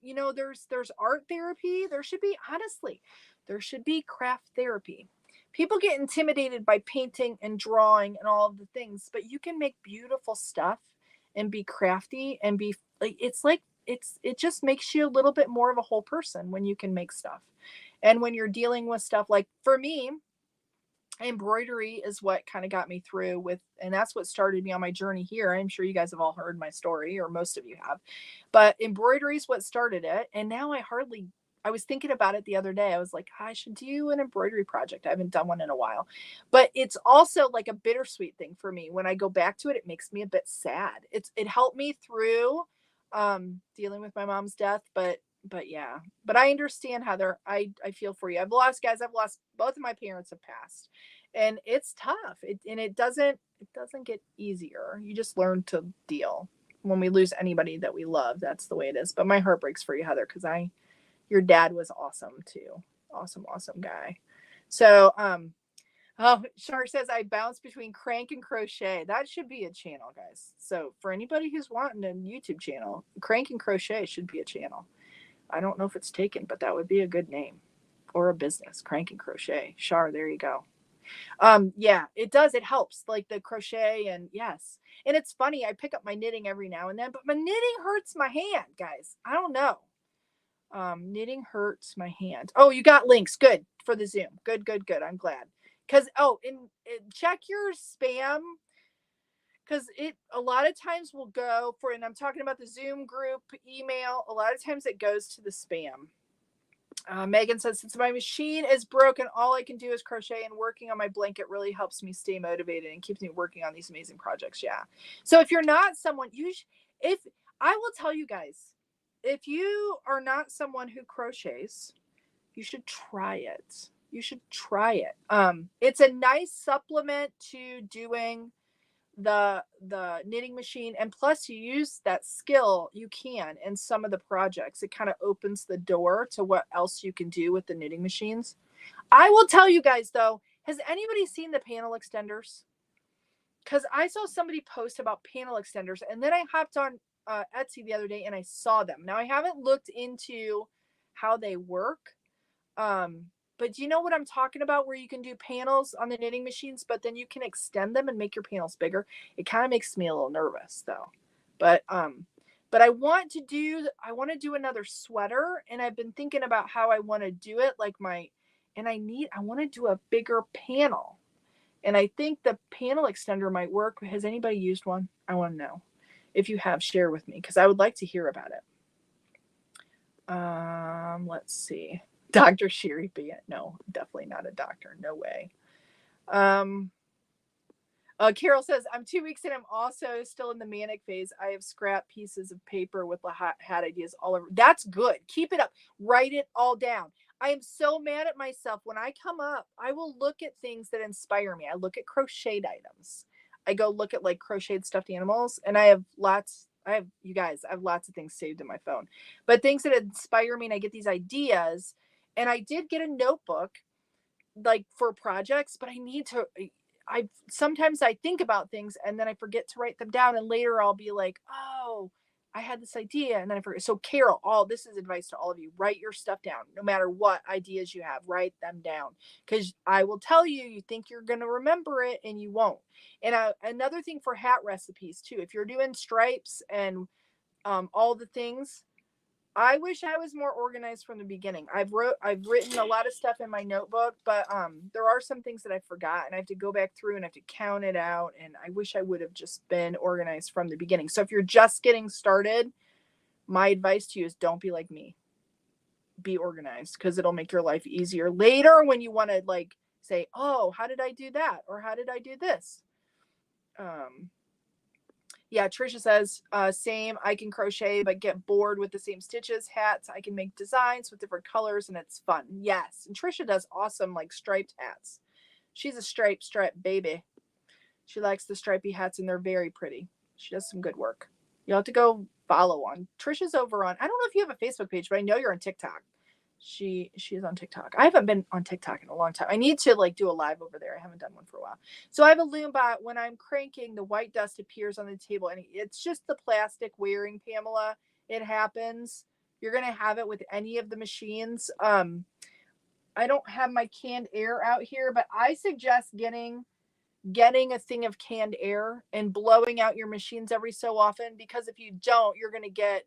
there's art therapy. There should be craft therapy. People get intimidated by painting and drawing and all of the things, but you can make beautiful stuff and be crafty and be like, it just makes you a little bit more of a whole person when you can make stuff. And when you're dealing with stuff, like for me, embroidery is what kind of got me through with, and that's what started me on my journey here. I'm sure you guys have all heard my story, or most of you have, but embroidery is what started it. And now I was thinking about it the other day. I was like, I should do an embroidery project. I haven't done one in a while, but it's also like a bittersweet thing for me. When I go back to it, it makes me a bit sad. It helped me through dealing with my mom's death, but but yeah, but I understand, Heather. I feel for you. I've lost both of my parents have passed, and it's tough. It doesn't get easier. You just learn to deal. When we lose anybody that we love, that's the way it is. But my heart breaks for you, Heather, because your dad was awesome too. Awesome guy. So oh, Shark says I bounce between crank and crochet. That should be a channel, guys. So for anybody who's wanting a YouTube channel, crank and crochet should be a channel. I don't know if it's taken, but that would be a good name or a business. Crank and crochet. Char, there you go. Yeah, it does. It helps, like the crochet, and yes. And it's funny, I pick up my knitting every now and then, but my knitting hurts my hand, guys. I don't know. Knitting hurts my hand. Oh, you got links. Good for the Zoom. Good. I'm glad. Because check your spam, because it a lot of times will go for, and I'm talking about the Zoom group email, a lot of times it goes to the spam. Megan says, since my machine is broken, all I can do is crochet, and working on my blanket really helps me stay motivated and keeps me working on these amazing projects. Yeah. So if you're not someone, if I will tell you guys, if you are not someone who crochets, you should try it. It's a nice supplement to doing the knitting machine, and plus you use that skill, you can, in some of the projects. It kind of opens the door to what else you can do with the knitting machines. I will tell you guys though, has anybody seen the panel extenders? Because I saw somebody post about panel extenders, and then I hopped on Etsy the other day and I saw them. Now I haven't looked into how they work, but do you know what I'm talking about, where you can do panels on the knitting machines, but then you can extend them and make your panels bigger? It kind of makes me a little nervous though. But I want to do another sweater, and I've been thinking about how I want to do it, like I want to do a bigger panel. And I think the panel extender might work. Has anybody used one? I want to know. If you have, share with me, because I would like to hear about it. Let's see. Dr. Cheri Bant. No, definitely not a doctor. No way. Carol says, I'm 2 weeks in. I'm also still in the manic phase. I have scrap pieces of paper with the hat ideas all over. That's good. Keep it up. Write it all down. I am so mad at myself. When I come up, I will look at things that inspire me. I look at crocheted items. I go look at like crocheted stuffed animals, and I have lots of things saved in my phone, but things that inspire me, and I get these ideas. And I did get a notebook like for projects, but sometimes I think about things and then I forget to write them down, and later I'll be like, oh, I had this idea, and then I forget. So Carol, this is advice to all of you. Write your stuff down. No matter what ideas you have, write them down, because I will tell you, you think you're going to remember it and you won't. And another thing for hat recipes too, if you're doing stripes and all the things, I wish I was more organized from the beginning. I've written a lot of stuff in my notebook, but there are some things that I forgot, and I have to go back through and I have to count it out. And I wish I would have just been organized from the beginning. So if you're just getting started, my advice to you is don't be like me. Be organized, because it'll make your life easier later when you want to like say, oh, how did I do that? Or how did I do this? Yeah, Trisha says, same. I can crochet, but get bored with the same stitches. Hats, I can make designs with different colors, and it's fun. Yes. And Trisha does awesome, like striped hats. She's a stripe baby. She likes the stripy hats, and they're very pretty. She does some good work. You'll have to go follow on. Trisha's over on, I don't know if you have a Facebook page, but I know you're on TikTok. She is on TikTok. I haven't been on TikTok in a long time. I need to like do a live over there. I haven't done one for a while. So I have a loom bot. When I'm cranking, the white dust appears on the table, and it's just the plastic wearing, Pamela. It happens. You're going to have it with any of the machines. I don't have my canned air out here, but I suggest getting a thing of canned air and blowing out your machines every so often, because if you don't, you're going to get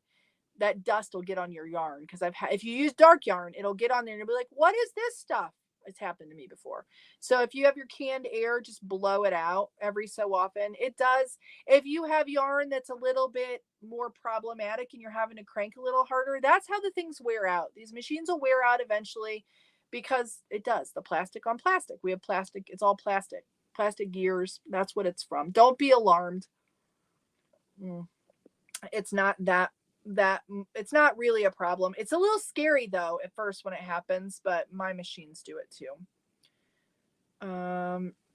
that dust will get on your yarn. Because if you use dark yarn, it'll get on there and you'll be like, what is this stuff? It's happened to me before. So if you have your canned air, just blow it out every so often. It does. If you have yarn that's a little bit more problematic and you're having to crank a little harder, that's how the things wear out. These machines will wear out eventually, because it does. The plastic on plastic. We have plastic. It's all plastic gears. That's what it's from. Don't be alarmed. It's not that that it's not really a problem. It's a little scary though at first when it happens, but my machines do it too.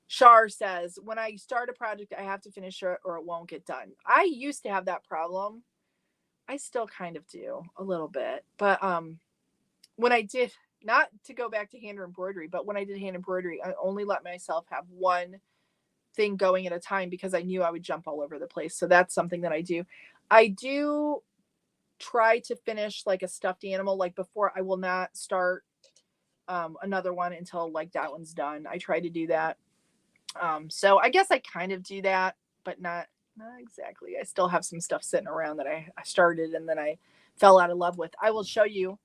Shar says, when I start a project, I have to finish it or it won't get done. I used to have that problem. I still kind of do a little bit, but when I did, not to go back to hand embroidery, but when I did hand embroidery, I only let myself have one thing going at a time because I knew I would jump all over the place. So that's something that I do. I do try to finish like a stuffed animal, like before. I will not start another one until like that one's done. I try to do that. So I guess I kind of do that, but not exactly. I still have some stuff sitting around that I started and then I fell out of love with. I'll show you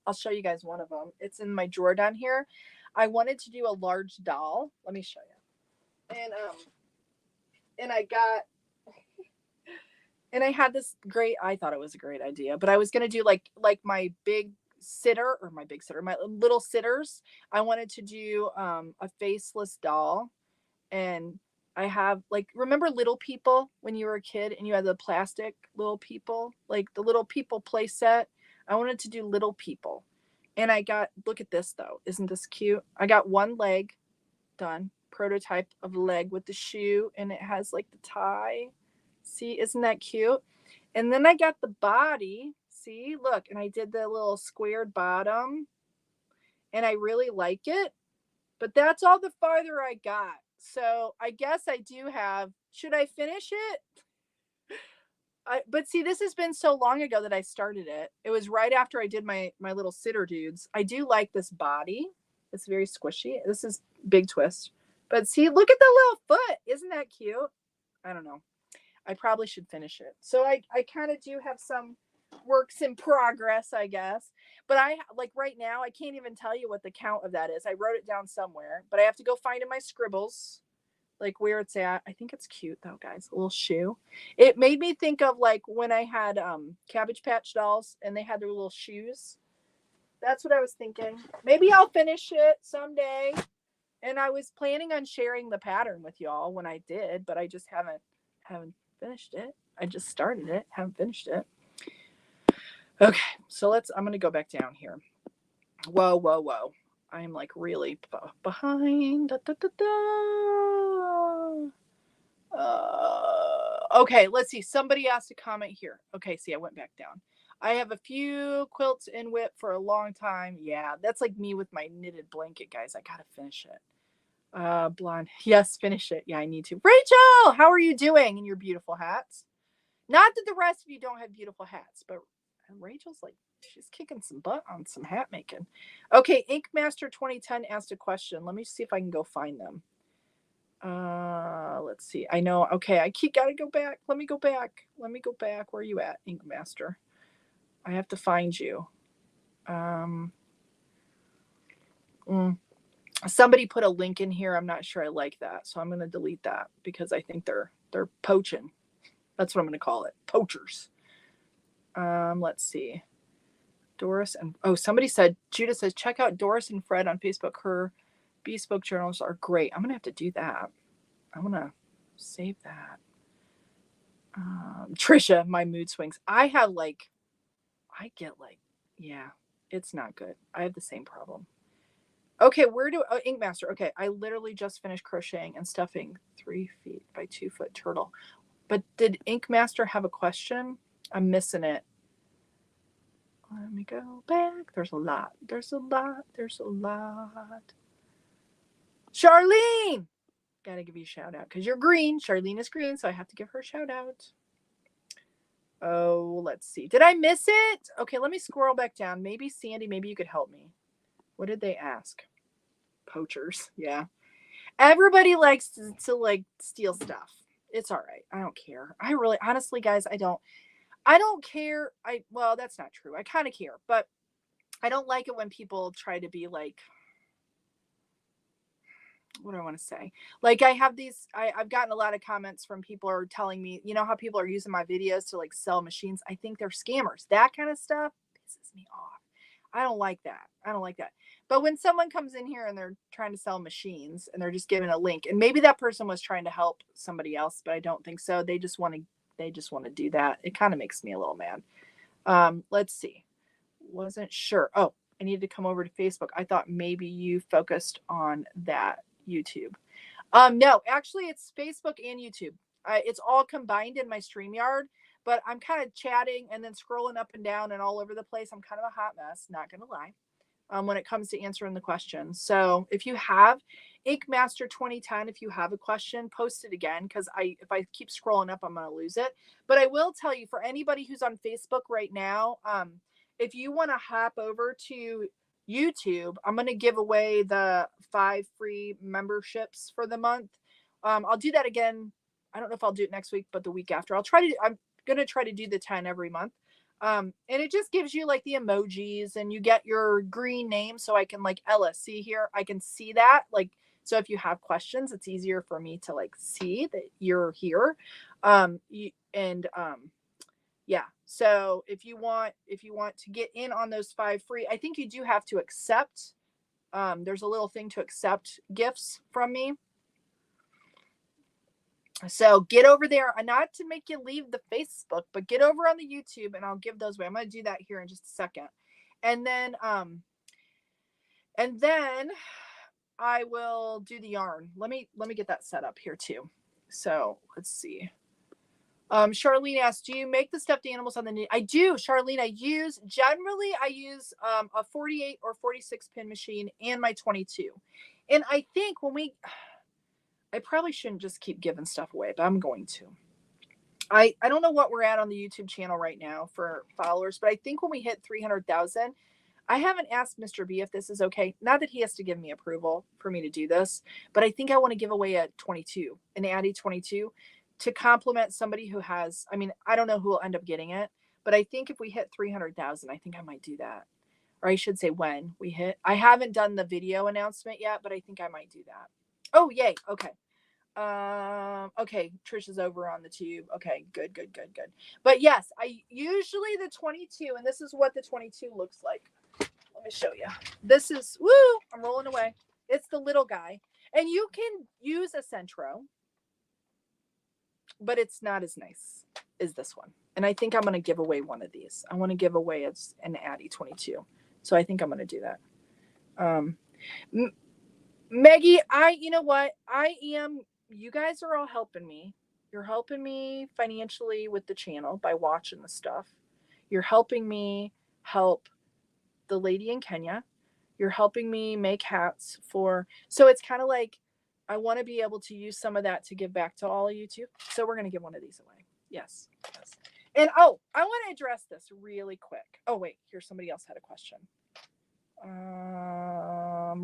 guys one of them. It's in my drawer down here. I wanted to do a large doll. Let me show you. And I got, and I had this great, I thought it was a great idea, but I was going to do like my big sitter or my little sitters. I wanted to do a faceless doll. And I have like, remember Little People when you were a kid and you had the plastic Little People, like the Little People play set? I wanted to do Little People. And I got, look at this though. Isn't this cute? I got one leg done, prototype of leg with the shoe, and it has like the tie. See, isn't that cute? And then I got the body. See, look, and I did the little squared bottom and I really like it, but that's all the farther I got. So I guess I do have, should I finish it? But see, this has been so long ago that I started it. It was right after I did my little sitter dudes. I do like this body. It's very squishy. This is big twist. But see, look at the little foot. Isn't that cute? I don't know. I probably should finish it. So I kind of do have some works in progress, I guess. But I like right now, I can't even tell you what the count of that is. I wrote it down somewhere, but I have to go find in my scribbles, like where it's at. I think it's cute though, guys. A little shoe. It made me think of like when I had Cabbage Patch dolls and they had their little shoes. That's what I was thinking. Maybe I'll finish it someday. And I was planning on sharing the pattern with y'all when I did, but I just haven't finished it. I just started it, haven't finished it. Okay, so I'm going to go back down here. Whoa. I am like really behind. Okay, let's see. Somebody asked a comment here. Okay, see, I went back down. I have a few quilts in WIP for a long time. Yeah, that's like me with my knitted blanket, guys. I got to finish it. Blonde. Yes, finish it. Yeah, I need to. Rachel, how are you doing in your beautiful hats? Not that the rest of you don't have beautiful hats, but Rachel's like, she's kicking some butt on some hat making. Okay, Ink Master 2010 asked a question. Let me see if I can go find them. Let's see. I know. Okay, I gotta go back. Let me go back. Where are you at, Ink Master? I have to find you. Somebody put a link in here. I'm not sure I like that, so I'm going to delete that because I think they're poaching. That's what I'm going to call it. Poachers. Let's see. Doris and somebody said, Judah says, check out Doris and Fred on Facebook. Her bespoke journals are great. I'm going to have to do that. I'm going to save that. Trisha, my mood swings. I get yeah, it's not good. I have the same problem. Okay, Ink Master. Okay, I literally just finished crocheting and stuffing 3 feet by 2 foot turtle. But did Ink Master have a question? I'm missing it. Let me go back. There's a lot. Charlene! Gotta give you a shout out because you're green. Charlene is green, so I have to give her a shout out. Oh, let's see. Did I miss it? Okay, let me scroll back down. Maybe Sandy, maybe you could help me. What did they ask? Poachers. Yeah. Everybody likes to like steal stuff. It's all right. I don't care. I really, honestly, guys, I don't care. Well, that's not true. I kind of care, but I don't like it when people try to be like, what do I want to say? Like I have these, I've gotten a lot of comments from people are telling me, you know how people are using my videos to like sell machines. I think they're scammers. That kind of stuff pisses me off. I don't like that. But when someone comes in here and they're trying to sell machines and they're just giving a link, and maybe that person was trying to help somebody else, but I don't think so. They just want to do that. It kind of makes me a little mad. Let's see. Wasn't sure. Oh, I needed to come over to Facebook. I thought maybe you focused on that YouTube. No, actually it's Facebook and YouTube. It's all combined in my StreamYard, but I'm kind of chatting and then scrolling up and down and all over the place. I'm kind of a hot mess, not going to lie, when it comes to answering the questions. So if you have Ink Master 2010, if you have a question, post it again, because if I keep scrolling up, I'm going to lose it. But I will tell you, for anybody who's on Facebook right now, if you want to hop over to YouTube, I'm going to give away the 5 free memberships for the month. I'll do that again. I don't know if I'll do it next week, but the week after. I'm going to try to do the 10 every month. And it just gives you like the emojis, and you get your green name. So I can, like, Ella, see here, I can see that. Like, so if you have questions, it's easier for me to like see that you're here. Yeah. So if you want to get in on those 5 free, I think you do have to accept. There's a little thing to accept gifts from me. So get over there, not to make you leave the Facebook, but get over on the YouTube, and I'll give those away. I'm going to do that here in just a second. And then I will do the yarn. Let me get that set up here too. So let's see. Charlene asked, do you make the stuffed animals on the knit? I do, Charlene. I use a 48 or 46 pin machine and my 22. And I think I probably shouldn't just keep giving stuff away, but I'm going to. I don't know what we're at on the YouTube channel right now for followers, but I think when we hit 300,000, I haven't asked Mr. B if this is okay. Not that he has to give me approval for me to do this, but I think I want to give away an Addie 22 to compliment somebody who has, I don't know who will end up getting it, but I think if we hit 300,000, I think I might do that. Or I should say when we hit. I haven't done the video announcement yet, but I think I might do that. Oh, yay. Okay. Okay. Trisha's over on the tube. Okay. Good. But yes, I usually the 22, and this is what the 22 looks like. Let me show you. This is, woo, I'm rolling away. It's the little guy. And you can use a Centro, but it's not as nice as this one. And I think I'm going to give away one of these. I want to give away an Addie 22. So I think I'm going to do that. Maggie, you know what? You guys are all helping me. You're helping me financially with the channel by watching the stuff. You're helping me help the lady in Kenya. You're helping me make hats so it's kind of like, I want to be able to use some of that to give back to all of you too. So we're going to give one of these away. Yes. And I want to address this really quick. Oh, wait, here's somebody else had a question.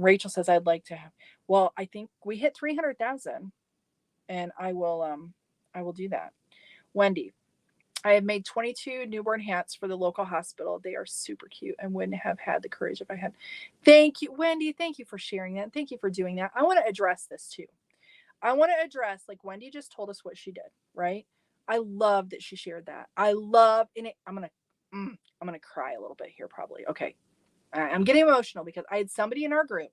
Rachel says, I'd like to have, well, I think we hit 300,000 and I will do that. Wendy, I have made 22 newborn hats for the local hospital. They are super cute and wouldn't have had the courage if I had. Thank you, Wendy. Thank you for sharing that. Thank you for doing that. I want to address this too. I want to address, like, Wendy just told us what she did, right? I love that she shared that. I love in it. I'm going to cry a little bit here probably. Okay. I'm getting emotional because I had somebody in our group,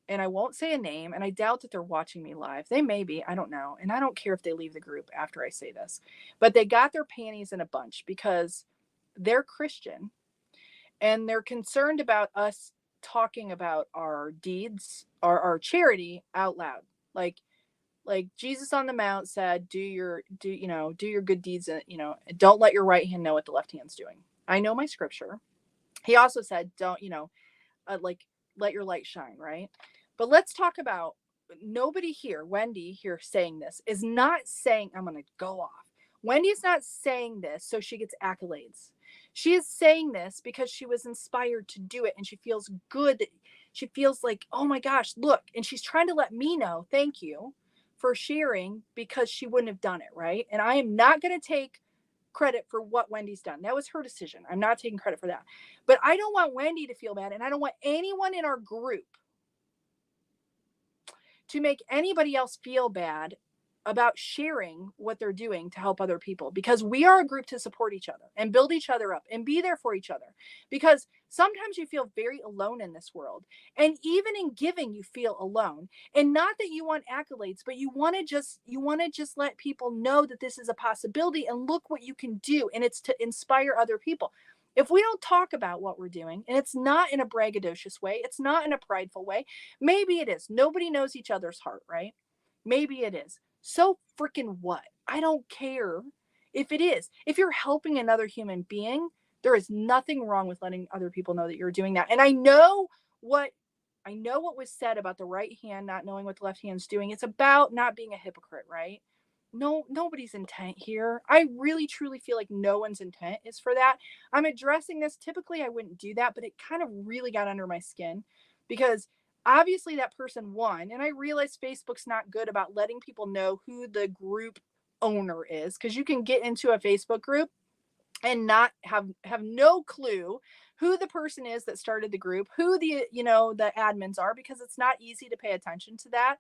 and I won't say a name, and I doubt that they're watching me live. They may be, I don't know. And I don't care if they leave the group after I say this, but they got their panties in a bunch because they're Christian and they're concerned about us talking about our deeds or our charity out loud. Like Jesus on the Mount said, do your good deeds, and, don't let your right hand know what the left hand's doing. I know my scripture. He also said, don't, let your light shine, right? But let's talk about, nobody here, Wendy here saying this, is not saying, I'm going to go off. Wendy's not saying this so she gets accolades. She is saying this because she was inspired to do it, and she feels good. She feels like, oh my gosh, look. And she's trying to let me know, thank you for sharing, because she wouldn't have done it, right? And I am not going to take credit for what Wendy's done. That was her decision. I'm not taking credit for that. But I don't want Wendy to feel bad, and I don't want anyone in our group to make anybody else feel bad about sharing what they're doing to help other people, because we are a group to support each other and build each other up and be there for each other, because sometimes you feel very alone in this world, and even in giving you feel alone, and not that you want accolades, but you want to just let people know that this is a possibility and look what you can do, and it's to inspire other people. If we don't talk about what we're doing, and it's not in a braggadocious way, it's not in a prideful way, maybe it is, nobody knows each other's heart, right? Maybe it is. So freaking what? I don't care if it is. If you're helping another human being, there is nothing wrong with letting other people know that you're doing that. And I know what was said about the right hand not knowing what the left hand's doing. It's about not being a hypocrite, right? No, nobody's intent here. I really truly feel like no one's intent is for that. I'm addressing this. Typically I wouldn't do that, but it kind of really got under my skin, because obviously that person won. And I realize Facebook's not good about letting people know who the group owner is, because you can get into a Facebook group and not have no clue who the person is that started the group, who the admins are, because it's not easy to pay attention to that,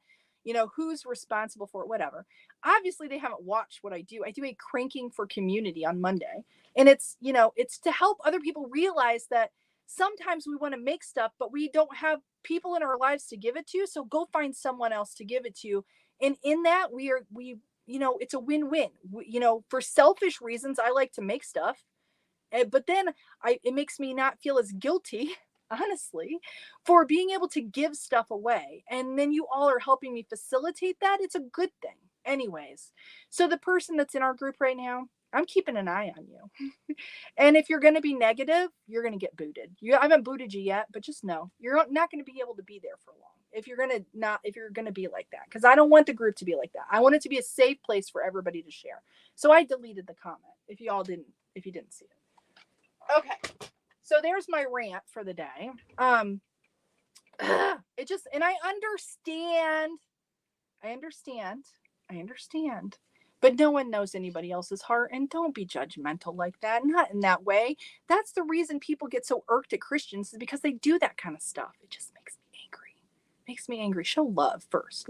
who's responsible for it, whatever. Obviously they haven't watched what I do. I do a cranking for community on Monday, and it's to help other people realize that sometimes we want to make stuff, but we don't have people in our lives to give it to, so go find someone else to give it to. And in that, we it's a win-win. For selfish reasons, I like to make stuff, but then it makes me not feel as guilty, honestly, for being able to give stuff away. And then you all are helping me facilitate that. It's a good thing. Anyways, so the person that's in our group right now, I'm keeping an eye on you. And if you're going to be negative, you're going to get booted. I haven't booted you yet, but just know you're not going to be able to be there for long if you're going to be like that, because I don't want the group to be like that. I want it to be a safe place for everybody to share. So I deleted the comment if you didn't see it. Okay. So there's my rant for the day. And I understand, but no one knows anybody else's heart, and don't be judgmental like that. Not in that way. That's the reason people get so irked at Christians, is because they do that kind of stuff. It just makes me angry. Show love first.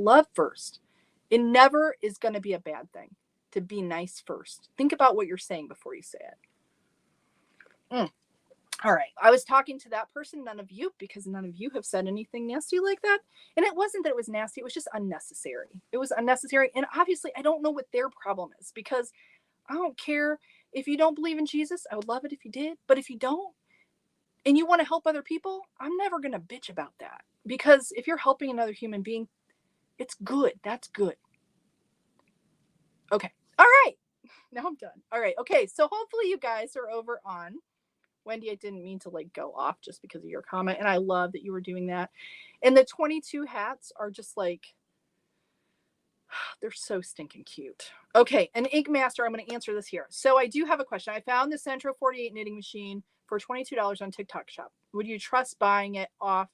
It never is going to be a bad thing to be nice first. Think about what you're saying before you say it. All right. I was talking to that person, none of you, because none of you have said anything nasty like that. And it wasn't that it was nasty. It was just unnecessary. It was unnecessary. And obviously I don't know what their problem is, because I don't care if you don't believe in Jesus. I would love it if you did. But if you don't, and you want to help other people, I'm never going to bitch about that, because if you're helping another human being, it's good. That's good. Okay. All right. Now I'm done. All right. Okay. So hopefully you guys are over on Wendy. I didn't mean to go off just because of your comment. And I love that you were doing that. And the 22 hats are just they're so stinking cute. Okay. And Ink Master, I'm going to answer this here. So I do have a question. I found the Centro 48 knitting machine for $22 on TikTok shop. Would you trust buying it off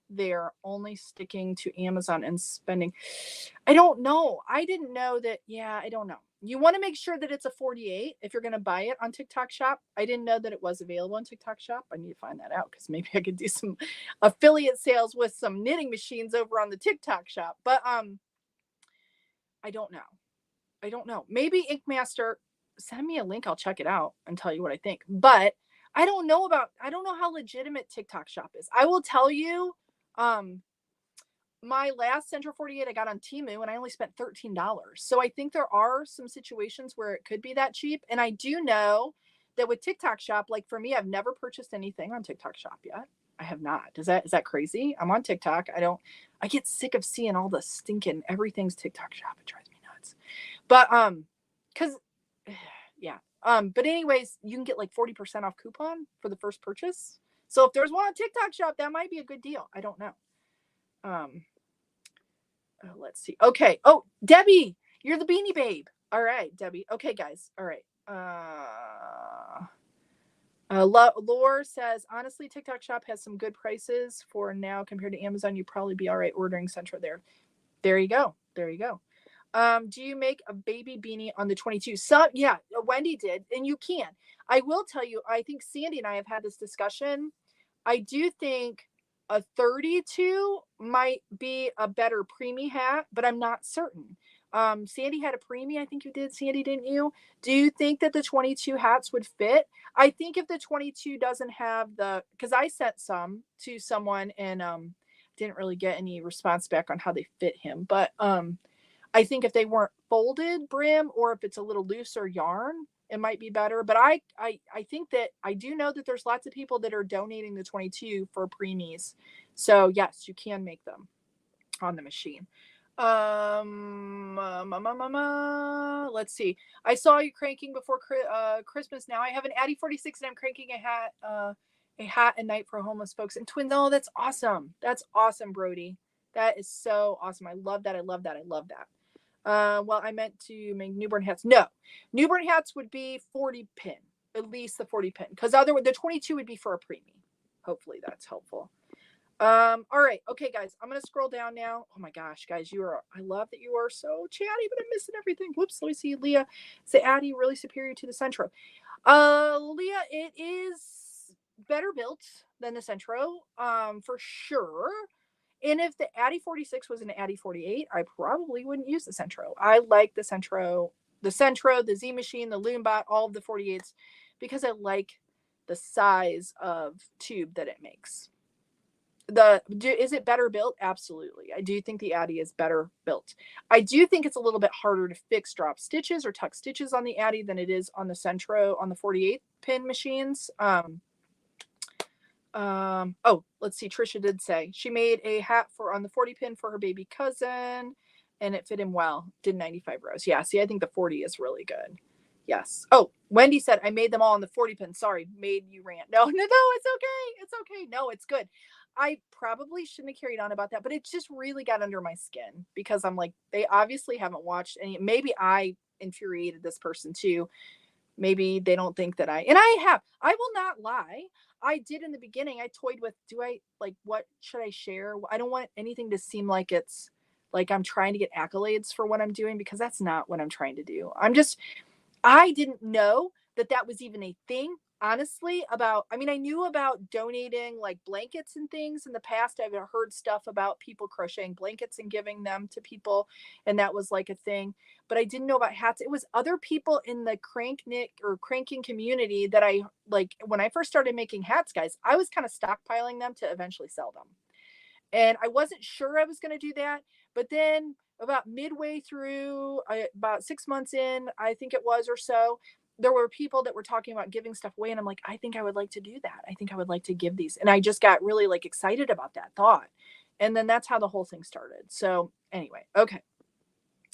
there, only sticking to Amazon and spending? I don't know. I didn't know that. Yeah, I don't know. You want to make sure that it's a 48 if you're going to buy it on TikTok shop. I didn't know that it was available on TikTok shop. I need to find that out, because maybe I could do some affiliate sales with some knitting machines over on the TikTok shop. But I don't know. Maybe Ink Master, send me a link. I'll check it out and tell you what I think. But I don't know how legitimate TikTok shop is. I will tell you, my last Centro 48 I got on Temu, and I only spent $13. So I think there are some situations where it could be that cheap. And I do know that with TikTok shop, for me, I've never purchased anything on TikTok shop yet. I have not. Is that crazy? I'm on TikTok. I get sick of seeing all the stinking everything's TikTok shop. It drives me nuts. But but anyways, you can get 40% off coupon for the first purchase. So if there's one on TikTok shop, that might be a good deal. I don't know. Let's see. Okay. Oh, Debbie, you're the Beanie Babe. All right, Debbie. Okay, guys. All right. Lore says, honestly, TikTok shop has some good prices for now compared to Amazon. You'd probably be all right ordering Centro there. There you go. Do you make a baby beanie on the 22? Yeah, Wendy did, and you can. I will tell you, I think Sandy and I have had this discussion. I do think a 32 might be a better preemie hat, but I'm not certain. Sandy had a preemie. I think you did, Sandy, didn't you? Do you think that the 22 hats would fit? I think if the 22 doesn't have the, because I sent some to someone and didn't really get any response back on how they fit him. But I think if they weren't folded brim or if it's a little looser yarn, it might be better. But I think that I do know that there's lots of people that are donating the 22 for preemies. So yes, you can make them on the machine. Let's see. I saw you cranking before Christmas. Now I have an Addie 46 and I'm cranking a hat and night for homeless folks and twins. Oh, that's awesome. That's awesome, Brody. That is so awesome. I love that. I love that. I love that. Well, I meant to make newborn hats. No, newborn hats would be 40 pin, at least the 40 pin, because otherwise the 22 would be for a preemie. Hopefully that's helpful. All right. Okay, guys, I'm going to scroll down now. Oh my gosh, guys, I love that you are so chatty, but I'm missing everything. Whoops. Let me see. Leah, say Addie, really superior to the Centro. Leah, it is better built than the Centro, for sure. And if the Addie 46 was an Addie 48, I probably wouldn't use the Centro. I like the Centro, the Z Machine, the Loombot, all of the 48s, because I like the size of tube that it makes. Is it better built? Absolutely. I do think the Addie is better built. I do think it's a little bit harder to fix drop stitches or tuck stitches on the Addie than it is on the Centro on the 48 pin machines. Oh, let's see. Trisha did say she made a hat on the 40 pin for her baby cousin and it fit him well. Did 95 rows. Yeah. See, I think the 40 is really good. Yes. Oh, Wendy said I made them all on the 40 pin. Sorry, made you rant. No, it's okay. It's okay. No, it's good. I probably shouldn't have carried on about that, but it just really got under my skin because I'm like, they obviously haven't watched any. Maybe I infuriated this person too. Maybe they don't think that I will not lie. I did in the beginning. I toyed with, what should I share? I don't want anything to seem like it's like I'm trying to get accolades for what I'm doing, because that's not what I'm trying to do. I didn't know that was even a thing, honestly. I knew about donating like blankets and things in the past. I've heard stuff about people crocheting blankets and giving them to people, and that was like a thing. But I didn't know about hats. It was other people in the CranKnit or cranking community that I like. When I first started making hats, guys, I was kind of stockpiling them to eventually sell them. And I wasn't sure I was going to do that. But then about midway through, about 6 months in, I think it was, or so, there were people that were talking about giving stuff away. And I'm like, I think I would like to do that. I think I would like to give these. And I just got really like excited about that thought. And then that's how the whole thing started. So anyway, okay.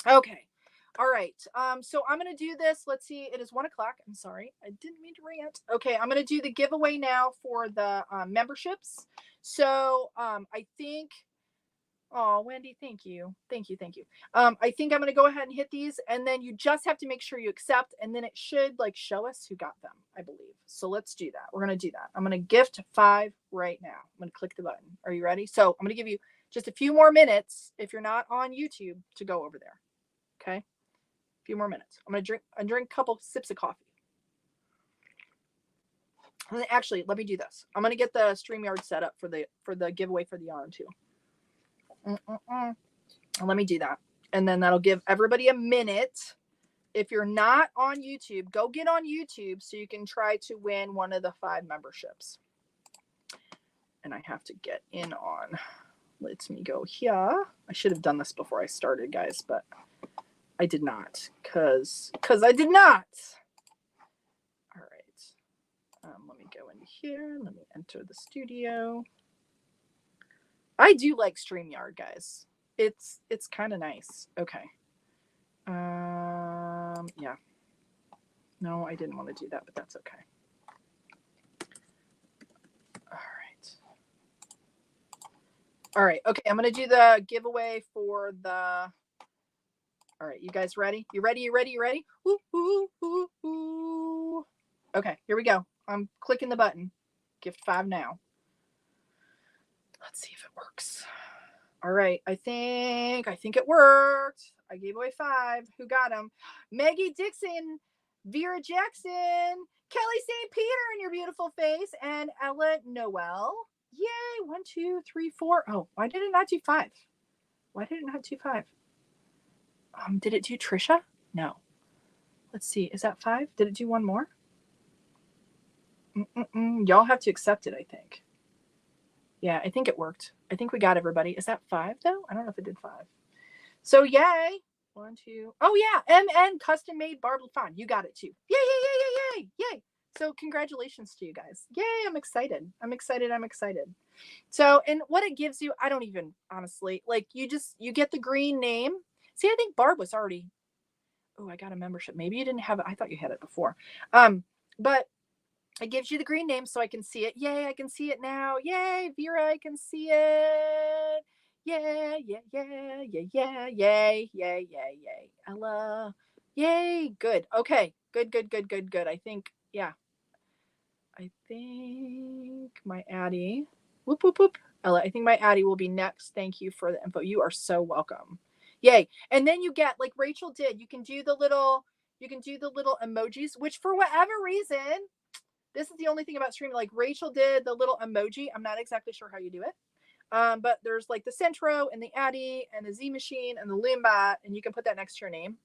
All right. So I'm going to do this. Let's see. It is 1:00. I'm sorry. I didn't mean to rant. Okay. I'm going to do the giveaway now for the memberships. So I think, oh, Wendy, thank you. Thank you. I think I'm going to go ahead and hit these, and then you just have to make sure you accept, and then it should like show us who got them, I believe. So let's do that. We're going to do that. I'm going to gift 5 right now. I'm going to click the button. Are you ready? So I'm going to give you just a few more minutes, if you're not on YouTube, to go over there. Okay. A few more minutes. I'm going to drink a couple sips of coffee. And then actually, let me do this. I'm going to get the StreamYard set up for the giveaway for the yarn too. And let me do that. And then that'll give everybody a minute. If you're not on YouTube, go get on YouTube so you can try to win one of the 5 memberships. And I have to get in on. Let me go here. I should have done this before I started, guys, but I did not, because I did not. All right. Let me go into here. Let me enter the studio. I do like StreamYard, guys. It's kind of nice. Okay. Yeah. No, I didn't want to do that, but that's okay. All right. Okay. I'm going to do the giveaway for the. All right. You guys ready? You ready? Ooh, ooh, ooh, ooh. Okay. Here we go. I'm clicking the button. Gift 5 now. Let's see if it works. All right. I think it worked. I gave away 5. Who got them? Maggie Dixon, Vera Jackson, Kelly St. Peter in your beautiful face, and Ella Noel. Yay. 1, 2, 3, 4. Oh, why did it not do 5? Why did it not do 5? Did it do Trisha? No. Let's see. Is that 5? Did it do one more? Y'all have to accept it, I think. Yeah, I think it worked. I think we got everybody. Is that 5 though? I don't know if it did 5. So yay. 1, 2. Oh yeah, MN custom made barbed fawn. You got it too. Yay, yay, yay, yay, yay, yay. So congratulations to you guys. Yay, I'm excited. I'm excited. I'm excited. So, and what it gives you, I don't even honestly, like you get the green name. See, I think Barb was already, oh, I got a membership. Maybe you didn't have it. I thought you had it before. But it gives you the green name so I can see it. Yay, I can see it now. Yay, Vera, I can see it. Yeah, yeah, yeah, yeah, yeah, yay, yay, yay, yay. Ella, yay, good. Okay, good, good, good, good, good. I think, yeah. I think my Addie, whoop, whoop, whoop. Ella, I think my Addie will be next. Thank you for the info. You are so welcome. Yay. And then you get, like Rachel did, you can do the little emojis, which for whatever reason, this is the only thing about streaming. Like Rachel did the little emoji. I'm not exactly sure how you do it. But there's like the Centro and the Addie and the Z Machine and the Limbat, and you can put that next to your name,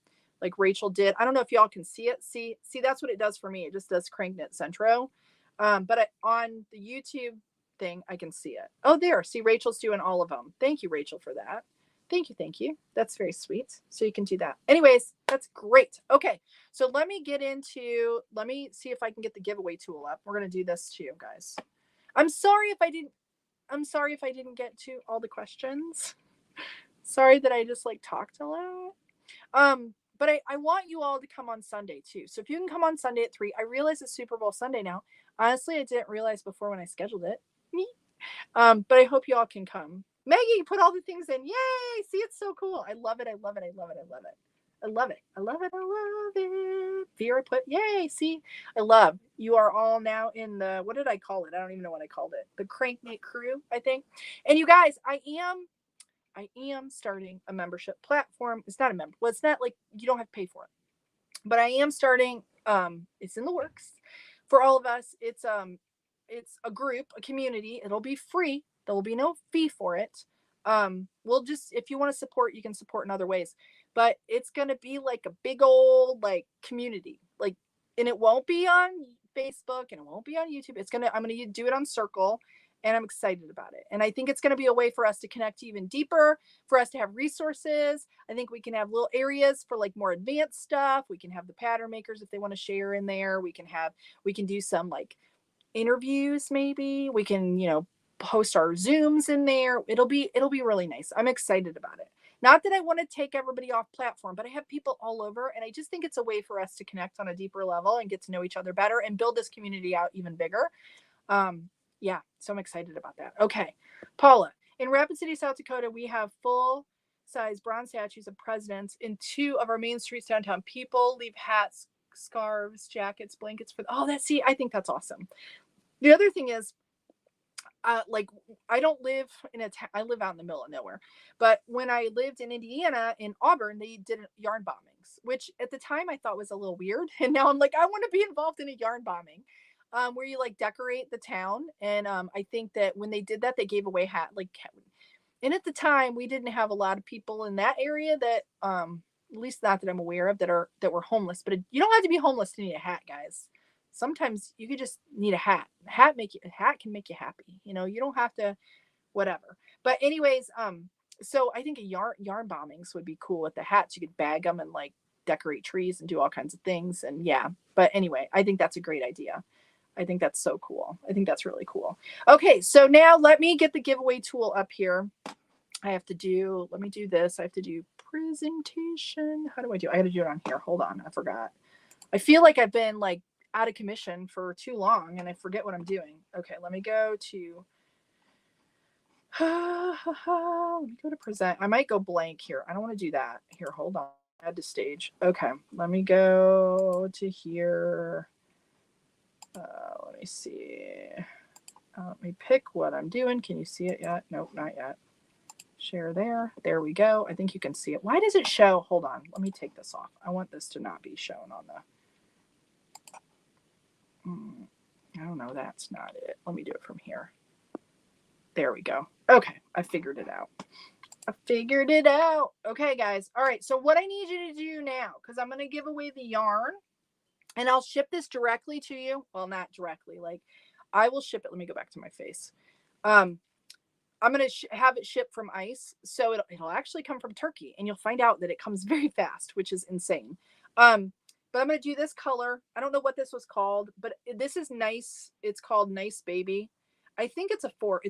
like Rachel did. I don't know if y'all can see it. See, that's what it does for me. It just does CranKnit Centro. But on the YouTube thing, I can see it. Oh, there. See, Rachel's doing all of them. Thank you, Rachel, for that. Thank you. Thank you. That's very sweet. So you can do that. Anyways, that's great. Okay. So let me see if I can get the giveaway tool up. We're going to do this too, guys. I'm sorry if I didn't get to all the questions. Sorry that I just like talked a lot. But I want you all to come on Sunday too. So if you can come on Sunday at 3, I realize it's Super Bowl Sunday now. Honestly, I didn't realize before when I scheduled it. But I hope you all can come. Maggie, put all the things in. Yay! See, it's so cool. I love it. I love it. I love it. I love it. I love it. I love it. I love it. Vera put, yay. See, I love. You are all now in the, what did I call it? I don't even know what I called it. The CranKnit crew, I think. And you guys, I am starting a membership platform. It's not a member. Well, it's not like you don't have to pay for it. But I am starting, it's in the works for all of us. It's a group, a community. It'll be free. There will be no fee for it. We'll just, if you want to support, you can support in other ways. But it's going to be like a big old like community. Like, and it won't be on Facebook and it won't be on YouTube. I'm going to do it on Circle. And I'm excited about it. And I think it's going to be a way for us to connect even deeper, for us to have resources. I think we can have little areas for like more advanced stuff. We can have the pattern makers if they want to share in there. We can do some like interviews maybe. We can, post our Zooms in there. It'll be really nice. I'm excited about it. Not that I want to take everybody off platform, but I have people all over. And I just think it's a way for us to connect on a deeper level and get to know each other better and build this community out even bigger. Yeah, so I'm excited about that. Okay, Paula, in Rapid City, South Dakota, we have full-size bronze statues of presidents in 2 of our main streets downtown. People leave hats, scarves, jackets, blankets for. I think that's awesome. The other thing is, like I don't live in a I live out in the middle of nowhere. But when I lived in Indiana, in Auburn, they did yarn bombings, which at the time I thought was a little weird. And now I'm like, I want to be involved in a yarn bombing. Where you like decorate the town. And I think that when they did that, they gave away and at the time we didn't have a lot of people in that area that, at least not that I'm aware of, that were homeless. But you don't have to be homeless to need a hat, guys. Sometimes you could just need a hat. A hat can make you happy. You don't have to, whatever. But anyways, so I think a yarn bombings would be cool with the hats. You could bag them and like decorate trees and do all kinds of things. And yeah, but anyway, I think that's a great idea. I think that's so cool. I think that's really cool. Okay, so now let me get the giveaway tool up here. Let me do this. I have to do presentation. How do I do? I got to do it on here. Hold on. I forgot. I feel like I've been like out of commission for too long and I forget what I'm doing. Okay, let me go to present. I might go blank here. I don't want to do that. Here, hold on. Add to stage. Okay, let me go to here. Let me see. Let me pick what I'm doing. Can you see it yet? Nope, not yet. Share there. There we go. I think you can see it. Why does it show? Hold on. Let me take this off. I want this to not be shown on the... I don't know. That's not it. Let me do it from here. There we go. Okay. I figured it out. I figured it out. Okay, guys. All right. So what I need you to do now, because I'm going to give away the yarn and I'll ship this directly to you. Well, not directly. Like I will ship it. Let me go back to my face. I'm going to have it shipped from ice. So it'll actually come from Turkey and you'll find out that it comes very fast, which is insane. But I'm going to do this color. I don't know what this was called, but this is nice. It's called Nice Baby. I think it's a 4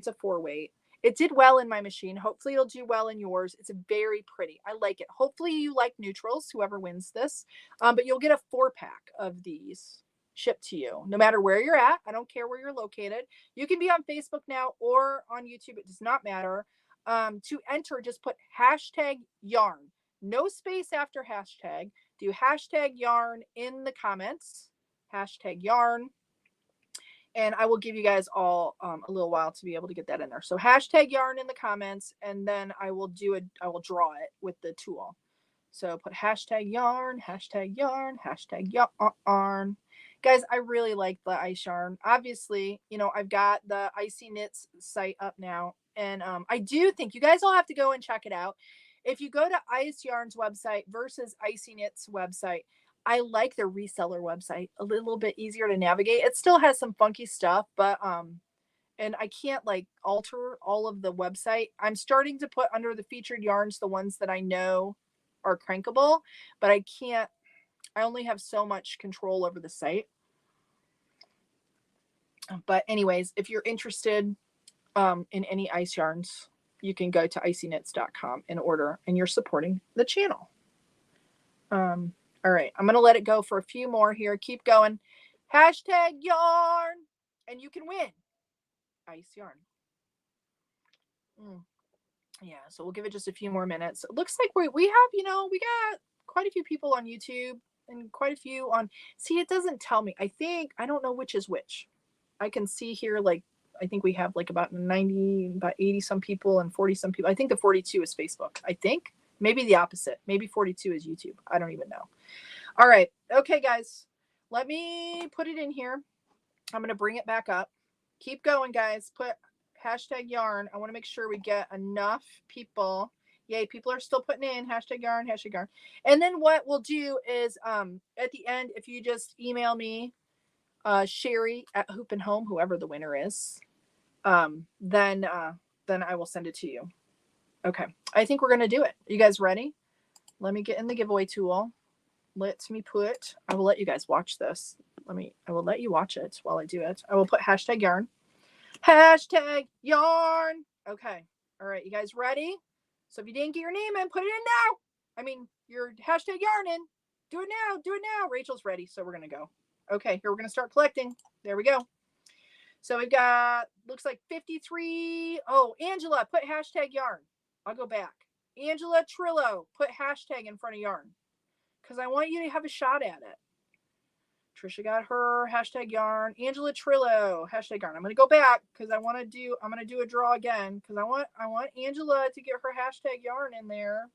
weight. It did well in my machine. Hopefully it'll do well in yours. It's very pretty. I like it. Hopefully you like neutrals, whoever wins this. But you'll get a 4-pack of these shipped to you, no matter where you're at. I don't care where you're located. You can be on Facebook now or on YouTube. It does not matter. To enter, just put #yarn. No space after hashtag. Do #yarn in the comments. #yarn. And I will give you guys all a little while to be able to get that in there. So #yarn in the comments, and then I will draw it with the tool. So put #yarn, #yarn, #yarn. Guys, I really like the ice yarn. Obviously, you know, I've got the Icy Knits site up now. And I do think you guys all have to go and check it out. If you go to Ice Yarn's website versus Icy Knits website, I like their reseller website, a little bit easier to navigate. It still has some funky stuff, but and I can't like alter all of the website. I'm starting to put under the featured yarns the ones that I know are crankable, but I only have so much control over the site. But anyways, if you're interested in any ice yarns, you can go to icyknits.com and order, and you're supporting the channel. All right, I'm going to let it go for a few more here. Keep going. #yarn, and you can win ice yarn. Yeah, so we'll give it just a few more minutes. It looks like we have, you know, we got quite a few people on YouTube and quite a few on. See, it doesn't tell me. I don't know which is which. I can see here, like, I think we have like about 80 some people and 40 some people. I think the 42 is Facebook. I think maybe the opposite. Maybe 42 is YouTube. I don't even know. All right. Okay, guys, let me put it in here. I'm going to bring it back up. Keep going, guys. Put #yarn. I want to make sure we get enough people. Yay, people are still putting in #yarn, #yarn. And then what we'll do is at the end, if you just email me, Cheri at Hoop and Home, whoever the winner is, then I will send it to you. Okay, I think we're gonna do it. You guys ready? Let me get in the giveaway tool. I will let you guys watch this. I will let you watch it while I do it. I will put #yarn. #yarn. Okay. All right, you guys ready? So if you didn't get your name in, put it in now. I mean, your #yarn in. Do it now. Do it now. Rachel's ready, so we're gonna go. Okay, here we're gonna start collecting. There we go. So we've got, looks like 53. Oh, Angela, put #yarn. I'll go back. Angela Trillo, put hashtag in front of yarn, because I want you to have a shot at it. Trisha got her #yarn. Angela Trillo, #yarn. I'm going to go back because I'm going to do a draw again because I want Angela to get her #yarn in there.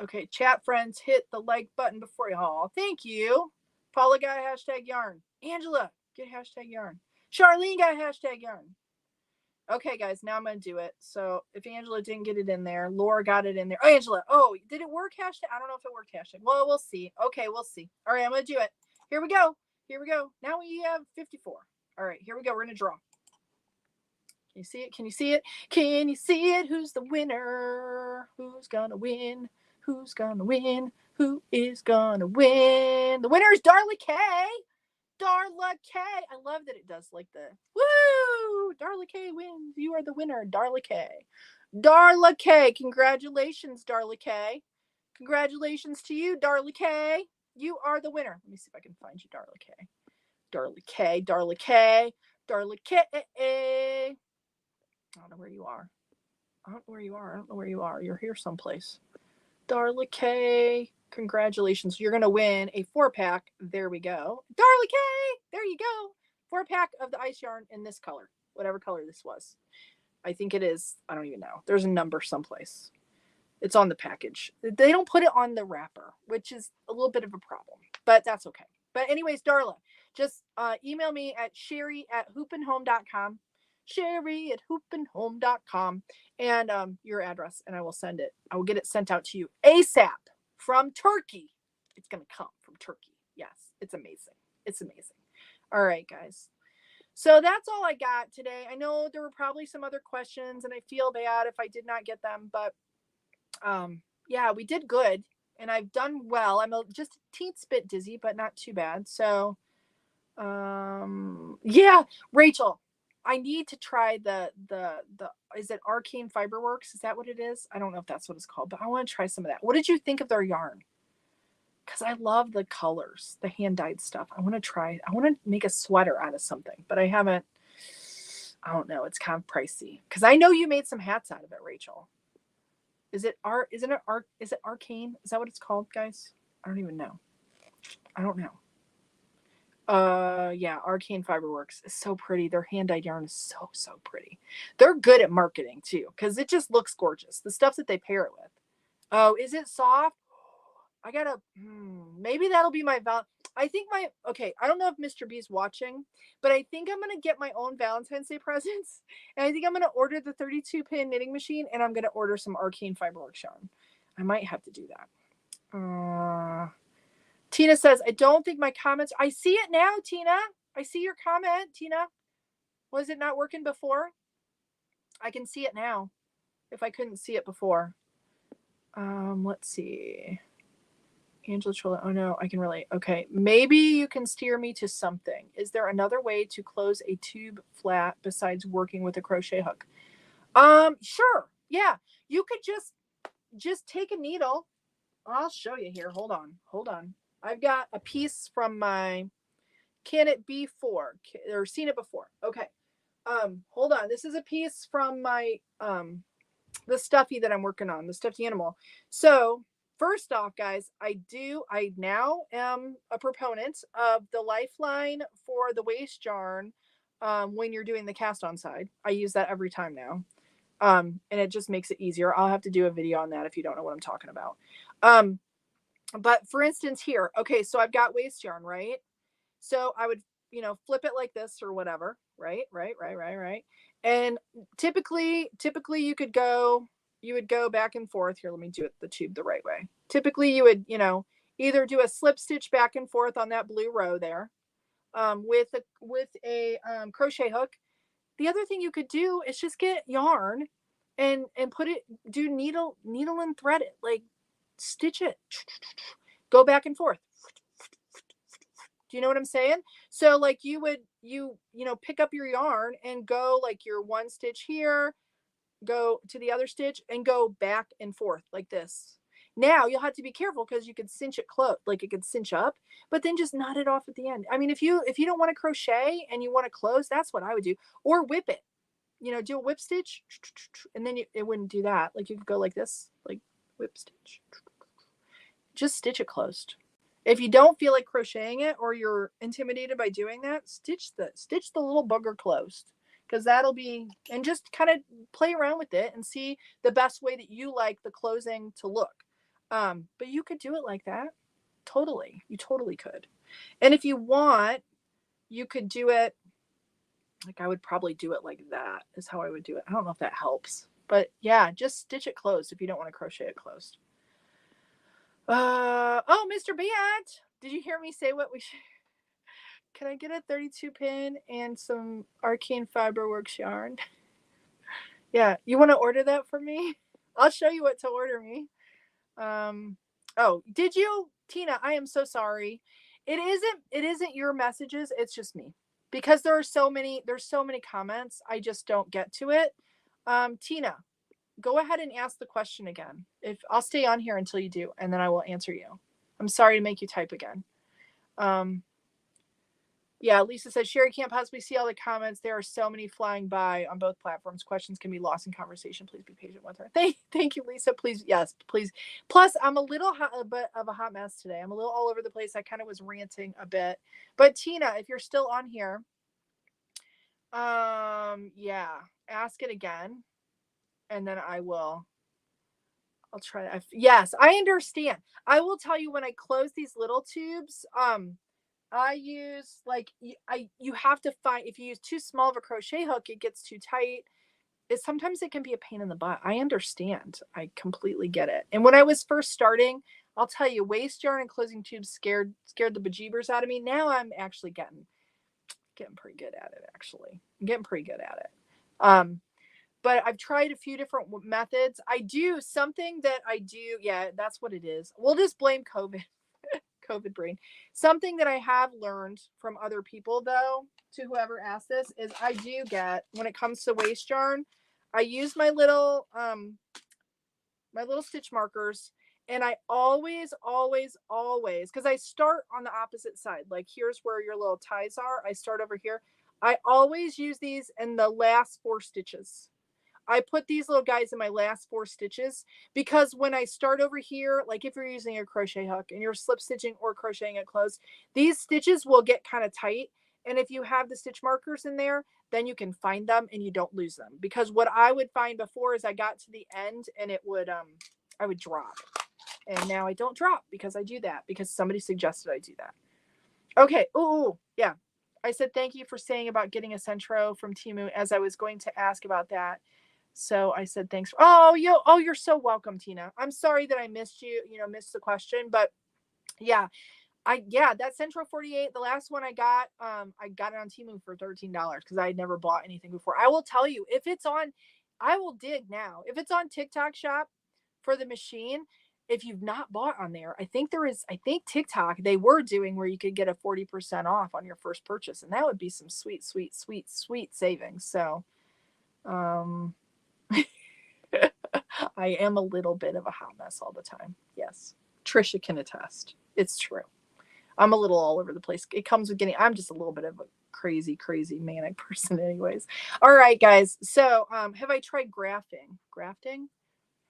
Okay, chat friends, hit the like button before you. Oh, thank you. Paula got #yarn. Angela, get #yarn. Charlene got #yarn. Okay, guys, now I'm going to do it. So if Angela didn't get it in there, Laura got it in there. Oh, Angela. Oh, did it work hashtag? I don't know if it worked hashtag. Well, we'll see. Okay, we'll see. All right, I'm going to do it. Here we go. Here we go. Now we have 54. All right, here we go. We're going to draw. Can you see it? Can you see it? Can you see it? Who's the winner? Who's going to win? Who's going to win? Who is going to win? The winner is Darla K. Darla K. I love that it does like the woo. Darla K wins. You are the winner, Darla K. Darla K. Congratulations, Darla K. Congratulations to you, Darla K. You are the winner. Let me see if I can find you, Darla K. Darla K. Darla K. Darla K. I don't know where you are. I don't know where you are. I don't know where you are. You're here someplace. Darla K. Congratulations. You're going to win a 4-pack. There we go. Darla K. There you go. 4-pack of the ice yarn in this color, whatever color this was. I think it is. I don't even know. There's a number someplace. It's on the package. They don't put it on the wrapper, which is a little bit of a problem, but that's okay. But anyways, Darla, just email me at Cheri@hoopandhome.com. Cheri@hoopandhome.com, and your address, and I will send it. I will get it sent out to you ASAP from Turkey. It's going to come from Turkey. Yes, it's amazing. It's amazing. All right, guys. So that's all I got today. I know there were probably some other questions, and I feel bad if I did not get them, but yeah, we did good, and I've done well. I'm just a teensy bit dizzy, but not too bad. So yeah, Rachel, I need to try the is it Arcane Fiberworks? Is that what it is? I don't know if that's what it's called, but I want to try some of that. What did you think of their yarn? Because I love the colors, the hand-dyed stuff. I want to make a sweater out of something, but I don't know. It's kind of pricey. Because I know you made some hats out of it, Rachel. Is it Arcane? Is that what it's called, guys? I don't even know. I don't know. Yeah, Arcane Fiberworks is so pretty. Their hand-dyed yarn is so pretty. They're good at marketing too, because it just looks gorgeous. The stuff that they pair it with. Oh, is it soft? I gotta, maybe that'll be my I don't know if Mr. B's watching, but I think I'm gonna get my own Valentine's Day presents, and I think I'm gonna order the 32-pin knitting machine, and I'm gonna order some Arcane Fiberworks yarn. I might have to do that. Tina says, I don't think my comments, I see it now, Tina. I see your comment, Tina. Was it not working before? I can see it now, if I couldn't see it before. Let's see. Angela Chola, oh no, I can relate. Okay, maybe you can steer me to something. Is there another way to close a tube flat besides working with a crochet hook? Sure. Yeah, you could just take a needle. I'll show you here. Hold on. I've got a piece from my Can It Be For or Seen It Before. Okay. Hold on. This is a piece from my the stuffy that I'm working on, the stuffed animal. So first off, guys, I now am a proponent of the lifeline for the waist yarn when you're doing the cast on side. I use that every time now. And it just makes it easier. I'll have to do a video on that if you don't know what I'm talking about. But for instance here, okay, so I've got waist yarn, right? So I would, flip it like this or whatever, right? And typically you would go back and forth. Here, let me do it the tube the right way. Typically you would, either do a slip stitch back and forth on that blue row there, with a crochet hook. The other thing you could do is just get yarn and do needle and thread it, like stitch it, go back and forth. Do you know what I'm saying? So like you would, pick up your yarn and go like your one stitch here, go to the other stitch and go back and forth like this. Now you'll have to be careful because you could cinch it close, like it could cinch up, but then just knot it off at the end. I mean, if you don't want to crochet and you want to close, that's what I would do. Or whip it, do a whip stitch, and then it wouldn't do that. Like you could go like this, like whip stitch, just stitch it closed. If you don't feel like crocheting it or you're intimidated by doing that, stitch the little bugger closed, because that'll be, and just kind of play around with it and see the best way that you like the closing to look. But you could do it like that. Totally. You totally could. And if you want, you could do it like, I would probably do it like that is how I would do it. I don't know if that helps, but yeah, just stitch it closed if you don't want to crochet it closed. Oh, Mr. Beat, did you hear me say what we should? Can I get a 32 pin and some Arcane Fiberworks yarn? Yeah, you want to order that for me? I'll show you what to order me. Oh, did you, Tina? I am so sorry. It isn't your messages. It's just me, because there's so many comments. I just don't get to it. Tina, go ahead and ask the question again. If I'll stay on here until you do, and then I will answer you. I'm sorry to make you type again. Yeah, Lisa says, Cheri can't possibly see all the comments. There are so many flying by on both platforms. Questions can be lost in conversation. Please be patient with her. Thank you, Lisa. Please, yes, please. Plus, I'm a little bit of a hot mess today. I'm a little all over the place. I kind of was ranting a bit. But Tina, if you're still on here, yeah, ask it again, and then I'll try. Yes, I understand. I will tell you, when I close these little tubes, I use like you have to find, if you use too small of a crochet hook, it gets too tight. Sometimes it can be a pain in the butt. I understand. I completely get it. And when I was first starting, I'll tell you, waste yarn and closing tubes scared the bejeebers out of me. Now I'm actually getting pretty good at it. Actually, I'm getting pretty good at it. But I've tried a few different methods. I do something that I do. Yeah, that's what it is. We'll just blame COVID. COVID brain. Something that I have learned from other people, though, to whoever asked this, is I do get, when it comes to waste yarn, I use my little stitch markers, and I always, because I start on the opposite side. Like, here's where your little ties are. I start over here. I always use these in the last 4 stitches. I put these little guys in my last 4 stitches, because when I start over here, like if you're using a crochet hook and you're slip stitching or crocheting it closed, these stitches will get kind of tight. And if you have the stitch markers in there, then you can find them and you don't lose them. Because what I would find before is I got to the end and it would, I would drop. And now I don't drop because I do that, because somebody suggested I do that. Okay. Oh, yeah. I said thank you for saying about getting a Centro from Temu, as I was going to ask about that. So I said, thanks. You're so welcome, Tina. I'm sorry that I missed missed the question, but yeah, that Centro 48, the last one I got it on Temu for $13 because I had never bought anything before. I will tell you, if it's on, I will dig now. If it's on TikTok shop for the machine, if you've not bought on there, I think TikTok, they were doing where you could get a 40% off on your first purchase. And that would be some sweet, sweet, sweet, sweet savings. So, I am a little bit of a hot mess all the time. Yes. Trisha can attest. It's true. I'm a little all over the place. It comes with I'm just a little bit of a crazy, crazy manic person anyways. All right, guys. So, have I tried grafting? Grafting?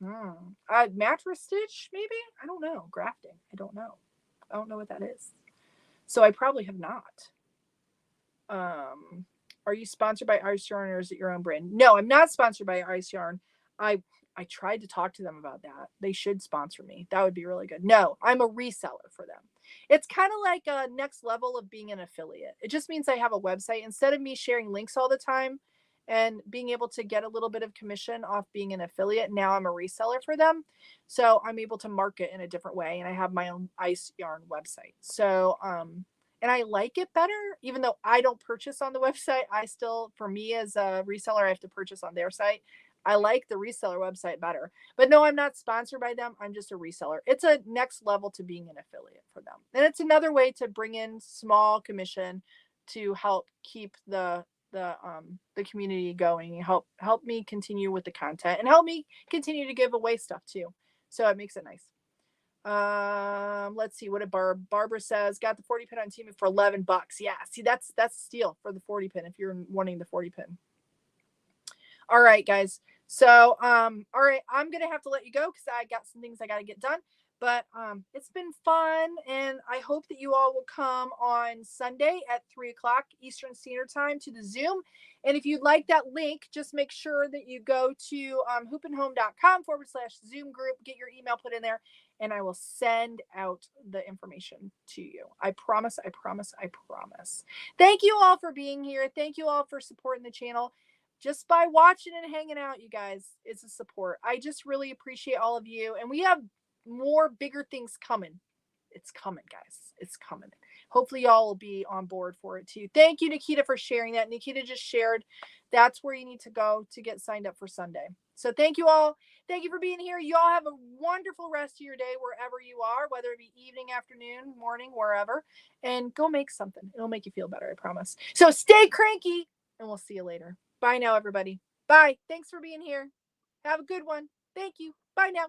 Mattress stitch, maybe? I don't know. Grafting. I don't know. I don't know what that is. So I probably have not. Are you sponsored by Ice Yarn, or is it your own brand? No, I'm not sponsored by Ice Yarn. I tried to talk to them about that. They should sponsor me. That would be really good. No, I'm a reseller for them. It's kind of like a next level of being an affiliate. It just means I have a website. Instead of me sharing links all the time and being able to get a little bit of commission off being an affiliate, now I'm a reseller for them. So I'm able to market in a different way. And I have my own Ice Yarn website. So, and I like it better, even though I don't purchase on the website. For me as a reseller, I have to purchase on their site. I like the reseller website better. But no, I'm not sponsored by them. I'm just a reseller. It's a next level to being an affiliate for them. And it's another way to bring in small commission to help keep the community going, help me continue with the content, and help me continue to give away stuff too. So it makes it nice. Let's see what Barbara says. Got the 40 pin on Temu for $11. Yeah, see, that's a steal for the 40 pin if you're wanting the 40 pin. All right, guys. So, all right, I'm gonna have to let you go because I got some things I got to get done. But it's been fun, and I hope that you all will come on Sunday at 3:00 Eastern Standard Time to the Zoom. And if you'd like that link, just make sure that you go to hoopandhome.com/Zoom group, get your email put in there, and I will send out the information to you. I promise, I promise, I promise. Thank you all for being here. Thank you all for supporting the channel. Just by watching and hanging out, you guys, it's a support. I just really appreciate all of you. And we have more bigger things coming. It's coming, guys. It's coming. Hopefully y'all will be on board for it too. Thank you, Nikita, for sharing that. Nikita just shared. That's where you need to go to get signed up for Sunday. So thank you all. Thank you for being here. You all have a wonderful rest of your day wherever you are, whether it be evening, afternoon, morning, wherever. And go make something. It'll make you feel better, I promise. So stay cranky, and we'll see you later. Bye now, everybody. Bye. Thanks for being here. Have a good one. Thank you. Bye now.